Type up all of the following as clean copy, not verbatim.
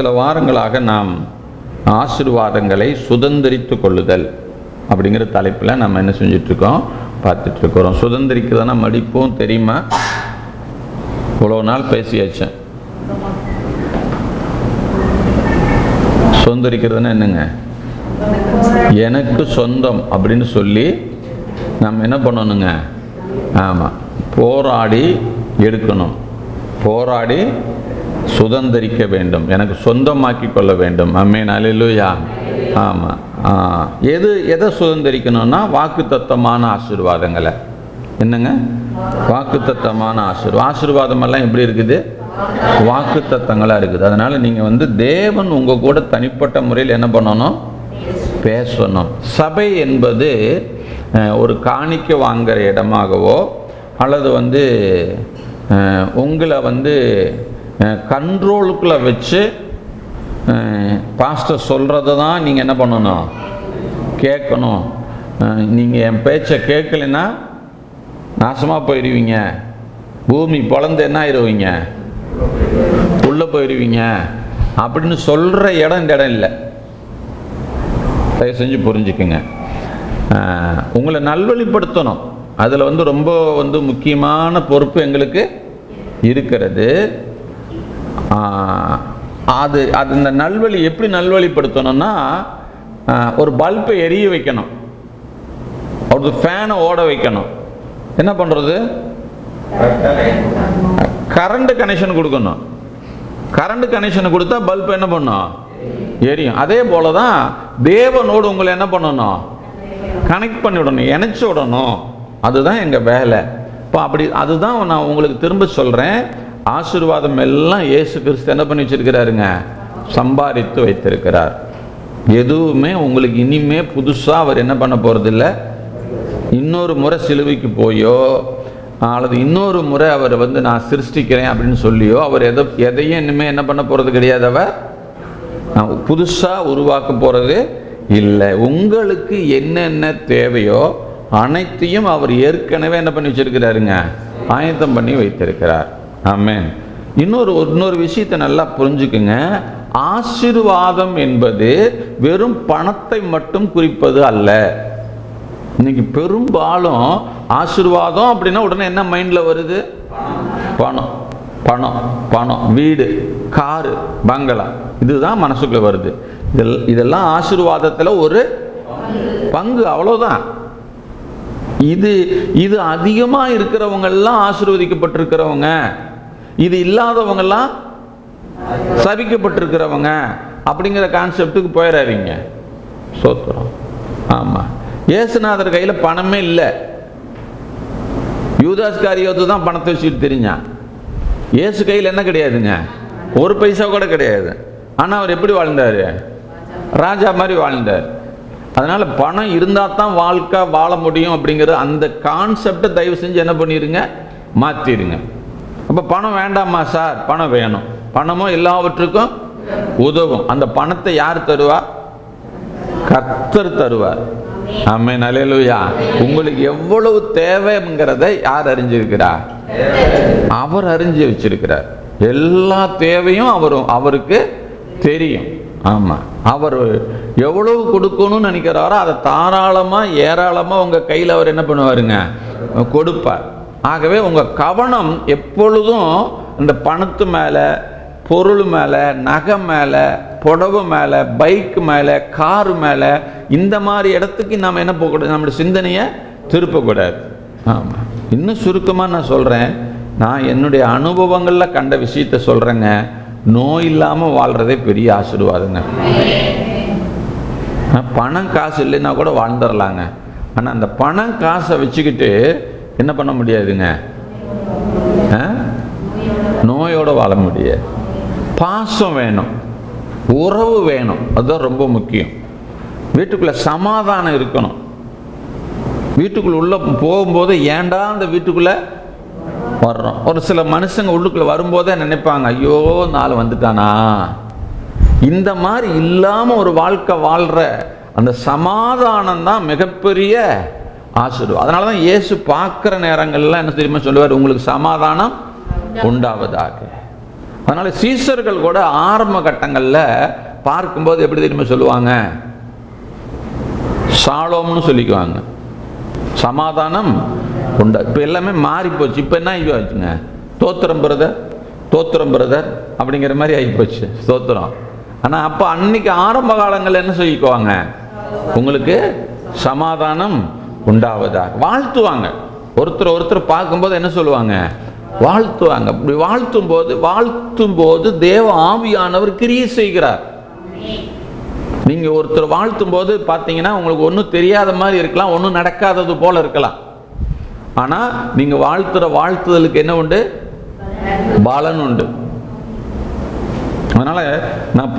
சில வாரங்களாக நாம் ஆசீர்வாதங்களை சுதந்திரித்து கொள்ளுதல் அப்படிங்கிற தலைப்பில் நம்ம என்ன செஞ்சிட்ருக்கோம், பார்த்துட்ருக்குறோம். சுதந்திரிக்கிறதுனா மடிப்பும் தெரியுமா? இவ்வளோ நாள் பேசியாச்சு. சுதந்திரிக்கிறதுனா என்னங்க? எனக்கு சொந்தம் அப்படின்னு சொல்லி நம்ம என்ன பண்ணணுங்க? ஆமாம், போராடி எடுக்கணும், போராடி சுதந்திரிக்க வேண்டும், எனக்கு சொந்தமாக்கி கொள்ள வேண்டும். ஆமென், அல்லேலூயா. ஆமாம், எதை சுதந்திரிக்கணும்னா வாக்குத்தத்தமான ஆசீர்வாதங்களை. என்னங்க? வாக்குத்தத்தமான ஆசீர்வாதமெல்லாம் எப்படி இருக்குது? வாக்குத்தத்தங்களாக இருக்குது. அதனால் நீங்கள் தேவன் உங்கள் கூட தனிப்பட்ட முறையில் என்ன பண்ணணும்? பேசணும். சபை என்பது ஒரு காணிக்கை வாங்குகிற இடமாகவோ அல்லது உங்களை கண்ட்ரோலுக்குள்ளே வச்சு பாஸ்டர் சொல்கிறத தான் நீங்கள் என்ன பண்ணணும்? கேட்கணும். நீங்கள் என் பேச்சை கேட்கலைன்னா நாசமாக போயிடுவீங்க, பூமி பொழந்து என்ன ஆயிடுவீங்க, உள்ளே போயிடுவீங்க அப்படின்னு சொல்கிற இடம் இந்த இடம் இல்லை. தயவு செஞ்சு புரிஞ்சுக்குங்க. உங்களை நல்வழிப்படுத்தணும். அதில் ரொம்ப முக்கியமான பொறுப்பு எங்களுக்கு இருக்கிறது. அது இந்த நல்வழி எப்படி நல்வழிப்படுத்தணும்னா, ஒரு பல்பை எரிய வைக்கணும், ஒரு ஃபேனை ஓட வைக்கணும். என்ன பண்ணுறது? கரண்ட் கனெக்ஷன் கொடுக்கணும். கரண்ட் கனெக்ஷன் கொடுத்தா பல்ப் என்ன பண்ணும்? எரியும். அதே போல தான் தேவனோடு உங்களை என்ன பண்ணணும்? கனெக்ட் பண்ணி விடணும், இணைச்சி விடணும். அதுதான் எங்கள் வேலை. இப்போ அதுதான் நான் உங்களுக்கு திரும்ப சொல்கிறேன். ஆசீர்வாதம் எல்லாம் இயேசு கிறிஸ்து என்ன பண்ணி வச்சிருக்கிறாருங்க? சம்பாதித்து வைத்திருக்கிறார். எதுவுமே உங்களுக்கு இனிமே புதுசாக அவர் என்ன பண்ண போகிறதில்ல. இன்னொரு முறை சிலுவைக்கு போயோ அல்லது இன்னொரு முறை அவர் நான் சிருஷ்டிக்கிறேன் அப்படின்னு சொல்லியோ அவர் எதையும் இனிமேல் என்ன பண்ண போகிறது கிடையாது. அவர் புதுசாக உருவாக்க போகிறது இல்லை. உங்களுக்கு என்னென்ன தேவையோ அனைத்தையும் அவர் ஏற்கனவே என்ன பண்ணி வச்சிருக்கிறாருங்க? ஆயத்தம் பண்ணி வைத்திருக்கிறார். ஆமென். இன்னொரு விஷயத்தை நல்லா புரிஞ்சுக்குங்க. ஆசீர்வாதம் என்பது வெறும் பணத்தை மட்டும் குறிப்பது அல்ல. இன்னைக்கு பெரும்பாலும் ஆசீர்வாதம் அப்படின்னா உடனே என்ன மைண்டில் வருது? பணம், பணம், பணம், வீடு, காரு, பங்களா, இதுதான் மனசுக்குள்ள வருது. இதெல்லாம் ஆசீர்வாதத்தில் ஒரு பங்கு, அவ்வளோதான். இது அதிகமாக இருக்கிறவங்கெல்லாம் ஆசீர்வதிக்கப்பட்டிருக்கிறவங்க, இது இல்லாதவங்கெல்லாம் சபிக்கப்பட்டிருக்கிறவங்க அப்படிங்கிற கான்செப்டுக்கு போயிடாதீங்க. சோத்திரம். ஆமாம், இயேசுநாதர் கையில் பணமே இல்லை. யூதாஸ் காரியோத்து தான் பணத்தை வச்சுட்டு தெரிஞ்சான். இயேசு கையில் என்ன கிடையாதுங்க? ஒரு பைசா கூட கிடையாது. ஆனால் அவர் எப்படி வாழ்ந்தார்? ராஜா மாதிரி வாழ்ந்தார். அதனால் பணம் இருந்தால் தான் வாழ்க்கை வாழ முடியும் அப்படிங்கிற அந்த கான்செப்டை தயவு செஞ்சு என்ன பண்ணிடுங்க? மாற்றிடுங்க. அப்போ பணம் வேண்டாமா சார்? பணம் வேணும். பணமும் எல்லாவற்றுக்கும் உதவும். அந்த பணத்தை யார் தருவா? கர்த்தர் தருவார். ஆமென், அல்லேலூயா. உங்களுக்கு எவ்வளவு தேவைங்கிறத யார் அறிஞ்சிருக்கிறா? அவர் அறிஞ்சு வச்சிருக்கிறார். எல்லா தேவையும் அவருக்கு தெரியும். ஆமாம், அவர் எவ்வளவு கொடுக்கணும்னு நினைக்கிறாரோ அதை தாராளமாக ஏராளமாக உங்கள் கையில் அவர் என்ன பண்ணுவாருங்க? கொடுப்பார். ஆகவே உங்கள் கவனம் எப்பொழுதும் இந்த பணத்து மேலே, பொருள் மேலே, நகை மேலே, புடவை மேலே, பைக் மேலே, காரு மேலே, இந்த மாதிரி இடத்துக்கு நாம் என்ன போகக்கூடாது? நம்மளுடைய சிந்தனையை திருப்பக்கூடாது. ஆமாம். இன்னும் சுருக்கமாக நான் சொல்கிறேன். நான் என்னுடைய அனுபவங்களில் கண்ட விஷயத்தை சொல்கிறேங்க. நோய் இல்லாமல் வாழ்கிறதே பெரிய ஆசீர்வாதங்க. பணம் காசு இல்லைன்னா கூட வாழ்ந்துடலாங்க. ஆனால் அந்த பணம் காசை வச்சுக்கிட்டு என்ன பண்ண முடியாதுங்க? நோயோடு வாழ முடியாது. பாசம் வேணும், உறவு வேணும், அதுதான் ரொம்ப முக்கியம். வீட்டுக்குள்ளே சமாதானம் இருக்கணும். வீட்டுக்குள்ளே உள்ளே போகும்போது ஏண்டா அந்த வீட்டுக்குள்ளே வர்றோம்? ஒரு சில மனுஷங்க உள்ளுக்குள்ளே வரும்போதே நினைப்பாங்க, ஐயோ நாள் வந்துட்டானா. இந்த மாதிரி இல்லாமல் ஒரு வாழ்க்கை வாழ்கிற அந்த சமாதானம் தான் மிகப்பெரிய ஆசீர்வாதம். அதனால தான் இயேசு பார்க்குற நேரங்கள்லாம் என்ன தெரியுமா சொல்லுவார்? உங்களுக்கு சமாதானம் உண்டாவதாக. அதனால சீசர்கள் கூட ஆரம்ப கட்டங்களில் பார்க்கும்போது எப்படி தெரியுமா சொல்லுவாங்க? ஷாலோம்னு சொல்லிக்குவாங்க, சமாதானம் உண்டா. இப்போ எல்லாமே மாறி போச்சு. இப்போ என்ன ஆகி போச்சுங்க? தோத்திரம் பிரதர், தோத்திரம் பிரதர் அப்படிங்கிற மாதிரி ஆகி போச்சு, ஸ்தோத்திரம். ஆனால் அப்போ அன்னைக்கு ஆரம்ப காலங்களில் என்ன சொல்லிக்குவாங்க? உங்களுக்கு சமாதானம் உண்டாவதா, வாழ்த்துவாங்க. ஒருத்தர் பார்க்கும்போது என்ன சொல்லுவாங்க? வாழ்த்துவாங்க. அப்படி வாழ்த்தும் போது தேவ ஆவியானவர் கிரியை செய்கிறார். நீங்க ஒருத்தர் வாழ்த்தும் போது பார்த்தீங்கன்னா உங்களுக்கு ஒன்றும் தெரியாத மாதிரி இருக்கலாம், ஒன்றும் நடக்காதது போல இருக்கலாம். ஆனா நீங்க வாழ்த்துதலுக்கு என்ன உண்டு? பலன் உண்டு. அதனால நான்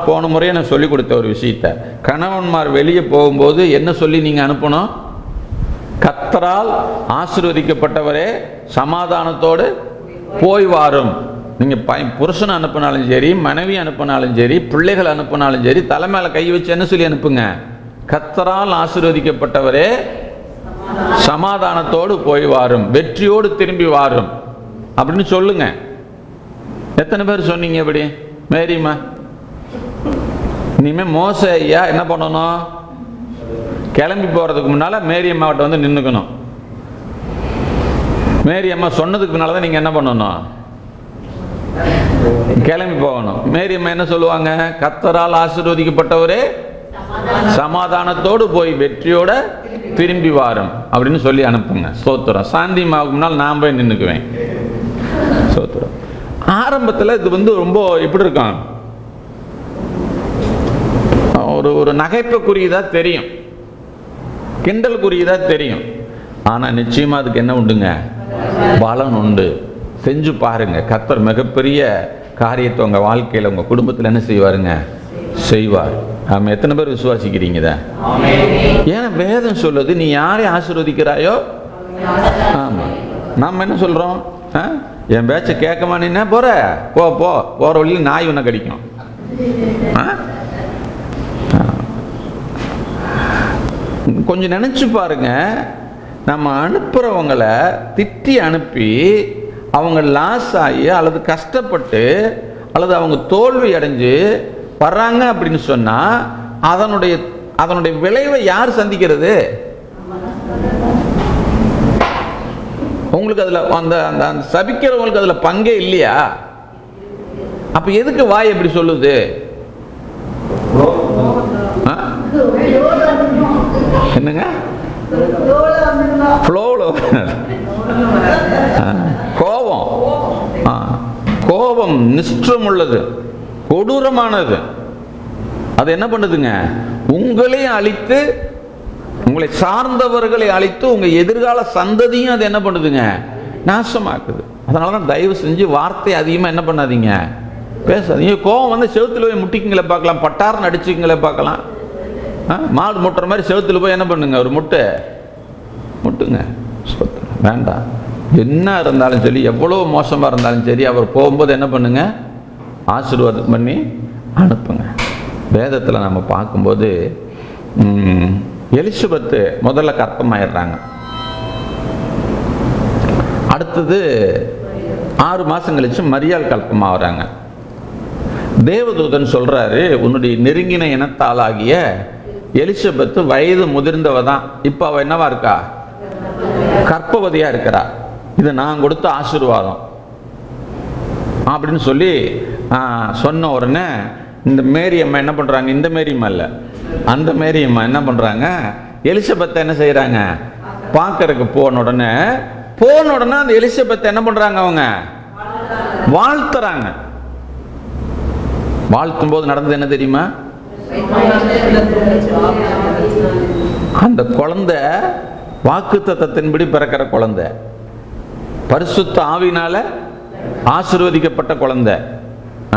போன முறையே நான் சொல்லிக் கொடுத்த ஒரு விஷயத்த, கணவன்மார் வெளியே போகும்போது என்ன சொல்லி நீங்க அனுப்பணும்? கர்த்தரால் ஆசீர்வதிக்கப்பட்டவரே சமாதானத்தோடு போய் வாரும். நீங்க புருஷன் அனுப்பினாலும் சரி, மனைவி அனுப்பினாலும் சரி, பிள்ளைகள் அனுப்பினாலும் சரி, தலைமையில கை வச்சு என்ன சொல்லி அனுப்புங்க? கர்த்தரால் ஆசீர்வதிக்கப்பட்டவரே சமாதானத்தோடு போய் வாரும், வெற்றியோடு திரும்பி வாரும் அப்படின்னு சொல்லுங்க. எத்தனை பேர் சொன்னீங்க இப்படி? மேரிமா, இனிமே மோச ஐயா என்ன பண்ணணும்? கிளம்பி போறதுக்கு முன்னால மேரி அம்மாவிட்ட வந்து நின்னுக்கணும். மேரி அம்மா சொன்னதுக்கு முன்னால தான் நீங்க என்ன பண்ணணும்? கிளம்பி போகணும். மேரி அம்மா என்ன சொல்லுவாங்க? கர்த்தரால் ஆசீர்வதிக்கப்பட்டவரே சமாதானத்தோடு போய் வெற்றியோட திரும்பி வாரும் அப்படின்னு சொல்லி அனுப்புங்க. ஸ்தோத்திரம். சாந்தி அம்மாவுக்கு முன்னால் நான் போய் நின்னுக்குவேன். ஸ்தோத்திரம். ஆரம்பத்தில் இது வந்து ரொம்ப எப்படி இருக்கும்? ஒரு நகைப்புக்குரியதா தெரியும், கிண்டலுக்குரியதா தெரியும். ஆனா நிச்சயமா அதுக்கு என்ன உண்டுங்க? பலன் உண்டு. செஞ்சு பாருங்க. கர்த்தர் மிகப்பெரிய காரியத்தை உங்க வாழ்க்கையில, உங்க குடும்பத்தில் என்ன செய்வாருங்க? செய்வார். ஆமா. எத்தனை பேர் விசுவாசிக்கிறீங்க? ஏன்னா வேதம் சொல்லுது, நீ யாரை ஆசீர்வதிக்கிறாயோ. ஆமா. நாம என்ன சொல்றோம்? என் பேச்ச கேட்க மாட்டேன்னா போற வழியில் நாய் ஒன்று கடிக்கும். கொஞ்சம் நினைச்சு பாருங்க. நம்ம அனுப்புறவங்களை திட்டி அனுப்பி அவங்க லாஸ் ஆகி அல்லது கஷ்டப்பட்டு அல்லது அவங்க தோல்வி அடைஞ்சு வர்றாங்க அப்படின்னு சொன்னா அதனுடைய விளைவை யார் சந்திக்கிறது? உங்களுக்கு அதுல அந்த சபிக்கிறவங்களுக்கு அதுல பங்கே இல்லையா? அப்ப எதுக்கு வாய் எப்படி சொல்லுது? என்னங்க? கோபம் நிஷ்டம் உள்ளது, கொடூரமானது. அது என்ன பண்ணுதுங்க? உங்களை அழித்து, உங்களை சார்ந்தவர்களை அழித்து, உங்க எதிர்கால சந்ததியும் அது என்ன பண்ணுதுங்க? நாசமாக்குது. அதனாலதான் தயவு செஞ்சு வார்த்தை அதிகமா என்ன பண்ணாதீங்க, பேசாதீங்க. கோபம் வந்து செவுத்துல போய் முட்டிக்குங்களே பார்க்கலாம், பட்டார்னு அடிச்சுக்குங்களே பார்க்கலாம். மாடு முட்டுற மாதிரி செவுத்துல போய் என்ன பண்ணுங்க? ஒரு முட்டுங்க. வேண்டாம். என்ன இருந்தாலும் சரி, எவ்வளவு மோசமா இருந்தாலும் சரி, அவர் போகும்போது என்ன பண்ணுங்க? ஆசீர்வாதம் பண்ணி அனுப்புங்க. வேதத்தில் நம்ம பார்க்கும்போது எலிசபெத்து முதல்ல கர்ப்பமாயிடுறாங்க. அடுத்தது 6 மாசம் கழிச்சு மரியாள் கல்பமாகறாங்க. தேவதூதன் சொல்றாரு, உன்னுடைய நெருங்கின இனத்தாலாகிய எலிசபெத்து வயது முதிர்ந்தவ தான். இப்ப அவ என்னவா இருக்கா? கர்ப்பவதியா இருக்கிறா. இது நான் கொடுத்த ஆசீர்வாதம் அப்படின்னு சொல்லி சொன்ன உடனே இந்த மேரி அம்மா என்ன பண்றாங்க? இந்த மேரி அம்மா இல்ல, அந்த மேரி அம்மா என்ன பண்றாங்க? எலிசபெத்தை என்ன செய்யறாங்க? பார்க்கறதுக்கு போன உடனே அந்த எலிசபெத்தை என்ன பண்றாங்க? அவங்க வாழ்த்துறாங்க. வாழ்த்தும் போது நடந்தது என்ன தெரியுமா? அந்த குழந்தை வாக்குத்தத்தத்தின்படி பிறக்கிற குழந்தை, பரிசுத்த ஆவியினால ஆசீர்வதிக்கப்பட்ட குழந்தை.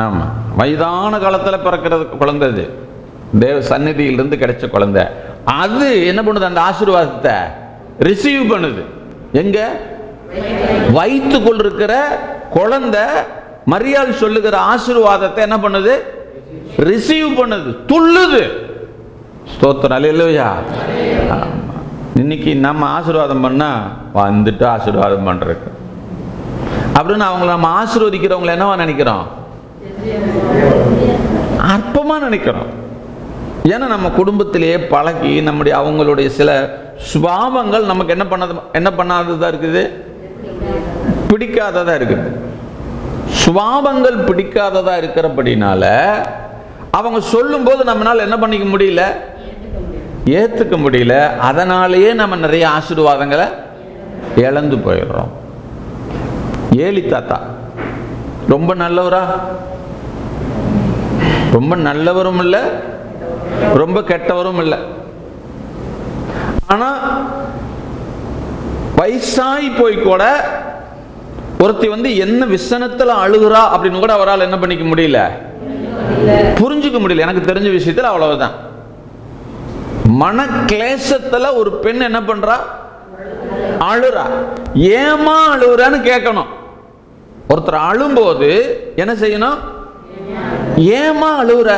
ஆமா, வயதான காலத்துல பிறக்கிற குழந்தை. அது தேவ சந்நிதியிலிருந்து கிடைச்ச குழந்தை. அது என்ன பண்ணுது? அந்த ஆசீர்வாதத்தை ரிசீவ் பண்ணுது. எங்க? வயிற்றுக்குள் இருக்கிற குழந்தை மரியாள் சொல்லுகிற ஆசீர்வாதத்தை என்ன பண்ணுது? ரிசீவ் பண்ணுது, துள்ளுது. ஸ்தோத்திரம். அல்லேலூயா. இன்னைக்கு நம்ம ஆசீர்வாதம் பண்ணா வந்துட்டு ஆசீர்வாதம் பண்றதுக்கு. அப்படின்னு அவங்கள நம்ம ஆசீர்வதிக்கிறவங்களை என்னவா நினைக்கிறோம்? அற்பமா நினைக்கிறோம். ஏன்னா நம்ம குடும்பத்திலேயே பழகி நம்முடைய அவங்களுடைய சில சுபாவங்கள் நமக்கு என்ன பண்ணாததா இருக்குது? பிடிக்காததா இருக்குது. சுபாவங்கள் பிடிக்காததா இருக்கிறபடினால அவங்க சொல்லும் போது நம்மளால என்ன பண்ணிக்க முடியல? ஏத்துக்க முடியல. அதனாலேயே நம்ம நிறைய ஆசீர்வாதங்களை இழந்து போயிடுறோம். ஏலி தாத்தா ரொம்ப நல்லவரா? ரொம்ப நல்லவரும் இல்லை, ரொம்ப கெட்டவரும் இல்லை. ஆனா வயசாகி போய் கூட ஒருத்தி என்ன விசனத்துல அழுகுறா அப்படின்னு கூட அவரால் என்ன பண்ணிக்க முடியல, புரிஞ்சுக்க முடியல. எனக்கு தெரிஞ்ச விஷயத்துல அவ்வளவுதான். மன கிளேசத்துல ஒரு பெண் என்ன பண்றா? அழுறா. ஏமா அழுகுறான்னு கேட்கணும். ஒருத்தர் அழும்போது என்ன செய்யணும்? ஏமா அழுகுற?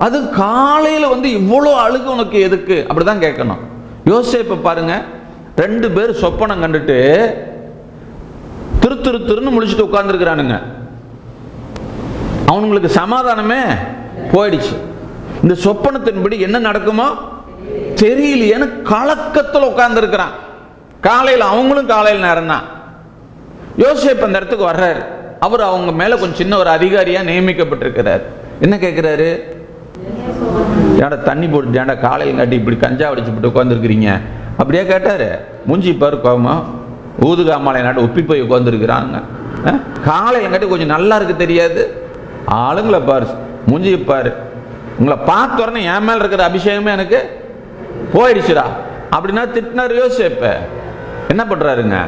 அது காலையில இவ்வளவு அழுகு உனக்கு எதுக்கு? அப்படிதான் கேட்கணும். யோசேப்பை பாருங்க, 2 பேர் சொப்பனம் கண்டுட்டு திருன்னு முழிச்சுட்டு உட்கார்ந்து இருக்கிறானுங்க. அவனுங்களுக்கு சமாதானமே போயிடுச்சு. இந்த சொப்பனத்தின்படி என்ன நடக்குமோ தெரியலையேன்னு கலக்கத்தில் உட்கார்ந்து இருக்கிறான். காலையில் அவங்களும் காலையில் நேரம் தான். யோசேப்பு அந்த இடத்துக்கு வர்றாரு. அவர் அவங்க மேல கொஞ்சம் சின்ன ஒரு அதிகாரியா நியமிக்கப்பட்டிருக்கிறார். என்ன கேட்கிறாரு? ஏடா தண்ணி போட்டு ஏடா காலையில் காட்டி இப்படி கஞ்சா அடிச்சு போட்டு உட்காந்துருக்கிறீங்க அப்படியே கேட்டாரு. மூஞ்சி பாரு கோமா ஊதுகாமலை நாட்டு ஒப்பி போய் உட்காந்துருக்கிறாங்க. காலையில் காட்டி கொஞ்சம் நல்லா இருக்கு தெரியாது. ஆளுங்களை பாரு, மூஞ்சி பாரு, உங்களை பார்த்த உடனே என் மேல இருக்கிற அபிஷேகமே எனக்கு போயிடுச்சுடா அப்படின்னா திட்டினார். யோசேப்ப என்ன பண்றாருங்க?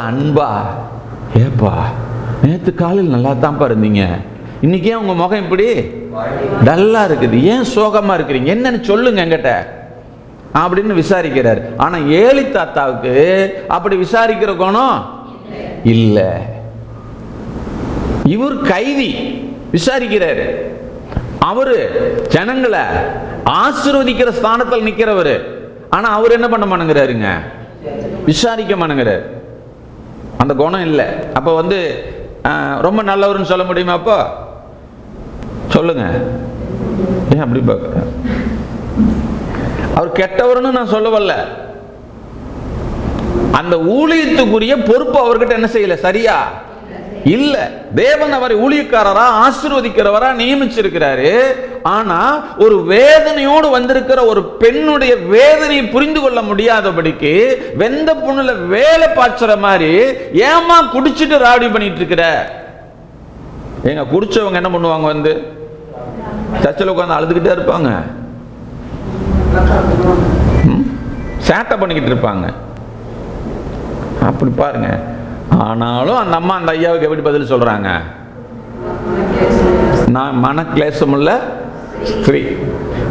அன்பா, ஏப்பா நேற்று காலையில் நல்லா தான்ப்பா இருந்தீங்க, இன்னைக்கே உங்க முகம் இப்படி டல்லா இருக்குது, ஏன் சோகமா இருக்கிறீங்க, என்னன்னு சொல்லுங்க என்கிட்ட அப்படின்னு விசாரிக்கிறார். ஆனா ஏலி தாத்தாவுக்கு அப்படி விசாரிக்கிற கோணம் இல்ல. இவர் கைதி விசாரிக்கிறாரு. அவரு ஜனங்களை ஆசீர்வதிக்கிற ஸ்தானத்தில் நிக்கிறவரு. ஆனா அவர் என்ன பண்ண மாட்டேங்கிறாருங்க? விசாரிக்க மாட்டேங்கிறார். அந்த குணம் இல்லை. அப்ப ரொம்ப நல்லவர்னு சொல்ல முடியுமா? அப்போ சொல்லுங்க, ஏன் அப்படி பார்க்க? அவர் கெட்டவர்னு நான் சொல்ல வரல. அந்த ஊழியத்துக்குரிய பொறுப்பு அவர்கிட்ட என்ன செய்யல, சரியா இல்ல. தேவன் அவரை ஊழியக்காரரா ஆசீர்வதிக்கிறவரா நியமிச்சிருக்கிறாரு. ஆனா ஒரு வேதனையோடு வந்திருக்கிற ஒரு பெண்ணுடைய வேதனையை புரிந்து கொள்ள முடியாதபடிக்கு வெந்த புண்ணுல வேலை பாய்ச்சுற மாதிரி ஏமா குடிச்சிட்டு ராவடி பண்ணிட்டு இருக்கிற? எங்க குடிச்சவங்க என்ன பண்ணுவாங்க? சர்ச்சில் உட்காந்து அழுதுகிட்டே இருப்பாங்க, சேட்டை பண்ணிக்கிட்டு இருப்பாங்க. அப்படி பாருங்க. ஆனாலும் அந்த அம்மா அந்த ஐயாவுக்கு எப்படி பதில் சொல்றாங்க? நான் மன கிளேசம் உள்ள ஸ்திரீ,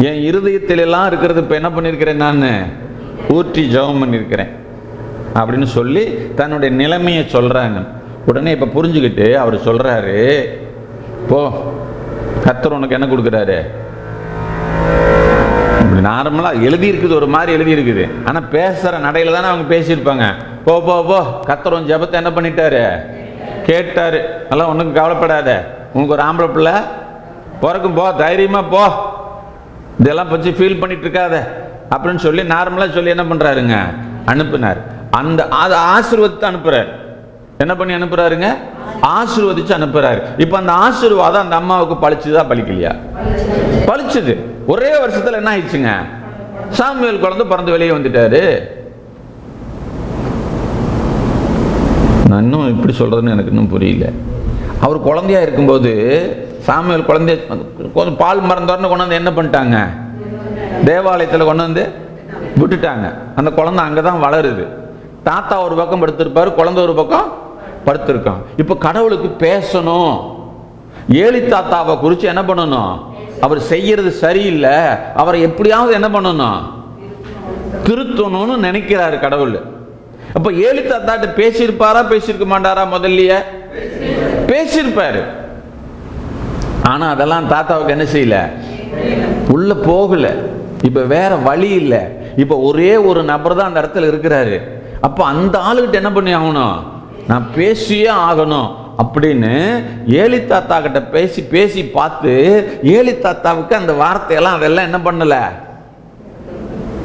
என் இருதயத்தில் எல்லாம் இருக்கிறது இப்ப என்ன பண்ணிருக்கிறேன், நான் ஊற்றி ஜெபம் பண்ணிருக்கிறேன் அப்படின்னு சொல்லி தன்னுடைய நிலைமையை சொல்றாங்க. உடனே இப்ப புரிஞ்சுக்கிட்டு அவர் சொல்றாரு, போ கர்த்தர் உனக்கு என்ன கொடுக்குறாரு? நார்மலா எழுதி இருக்குது, ஒரு மாதிரி எழுதி இருக்குது. ஆனா பேசுற நடையில தானே அவங்க பேசியிருப்பாங்க. போ போ போ, கர்த்தர் உன் ஜெபத்தை என்ன பண்ணிட்டாரு? கேட்டாரு. அதெல்லாம் ஒன்றும் கவலைப்படாத, உனக்கு ஒரு ஆம்பளை பிள்ளை பிறக்கும், போ தைரியமா போ, இதெல்லாம் பற்றி ஃபீல் பண்ணிட்டு இருக்காத அப்படின்னு சொல்லி நார்மலா சொல்லி என்ன பண்றாருங்க? அனுப்புனார். அந்த ஆசீர்வாதத்தை அனுப்புறாரு. என்ன பண்ணி அனுப்புறாருங்க? ஆசீர்வதிச்சு அனுப்புறாரு. இப்ப அந்த ஆசீர்வாதம் அந்த அம்மாவுக்கு பழிச்சுதா பழிக்கலையா? பழிச்சுது. ஒரே வருஷத்துல என்ன ஆயிடுச்சுங்க? சாமுவேல் குழந்தை பிறந்து வெளியே வந்துட்டாரு. நான் இன்னும் இப்படி சொல்றதுன்னு எனக்கு இன்னும் புரியல. அவர் குழந்தையா இருக்கும்போது சாமுவேல் குழந்தைய கொஞ்சம் பால் மறந்தோன்னு கொண்டு வந்து என்ன பண்ணிட்டாங்க? தேவாலயத்தில் கொண்டு வந்து விட்டுட்டாங்க. அந்த குழந்தை அங்கதான் வளருது. தாத்தா ஒரு பக்கம் படுத்திருப்பாரு, குழந்தை ஒரு பக்கம் படுத்திருக்கான். இப்ப கடவுளுக்கு பேசணும். ஏலி தாத்தாவை குறித்து என்ன பண்ணணும்? அவர் செய்யறது சரியில்லை, அவரை எப்படியாவது என்ன பண்ணணும்? திருத்தணும்னு நினைக்கிறாரு கடவுள். அப்ப ஏலி தாத்தாட்ட பேசியிருப்பாரா பேசியிருக்க மாட்டாரா? முதல்லயே பேசியிருப்பாரு. ஆனா அதெல்லாம் தாத்தாவுக்கு என்ன செய்யல, உள்ள போகல. இப்ப வேற வழி இல்லை. இப்ப ஒரே ஒரு நபர் தான் அந்த இடத்துல இருக்கிறாரு. அப்ப அந்த ஆளுகிட்ட என்ன பண்ணி ஆகணும்? நான் பேசியே ஆகணும் அப்படின்னு ஏலி தாத்தா கிட்ட பேசி பேசி பார்த்து ஏலி தாத்தாவுக்கு அந்த வார்த்தையெல்லாம் அதெல்லாம் என்ன பண்ணல,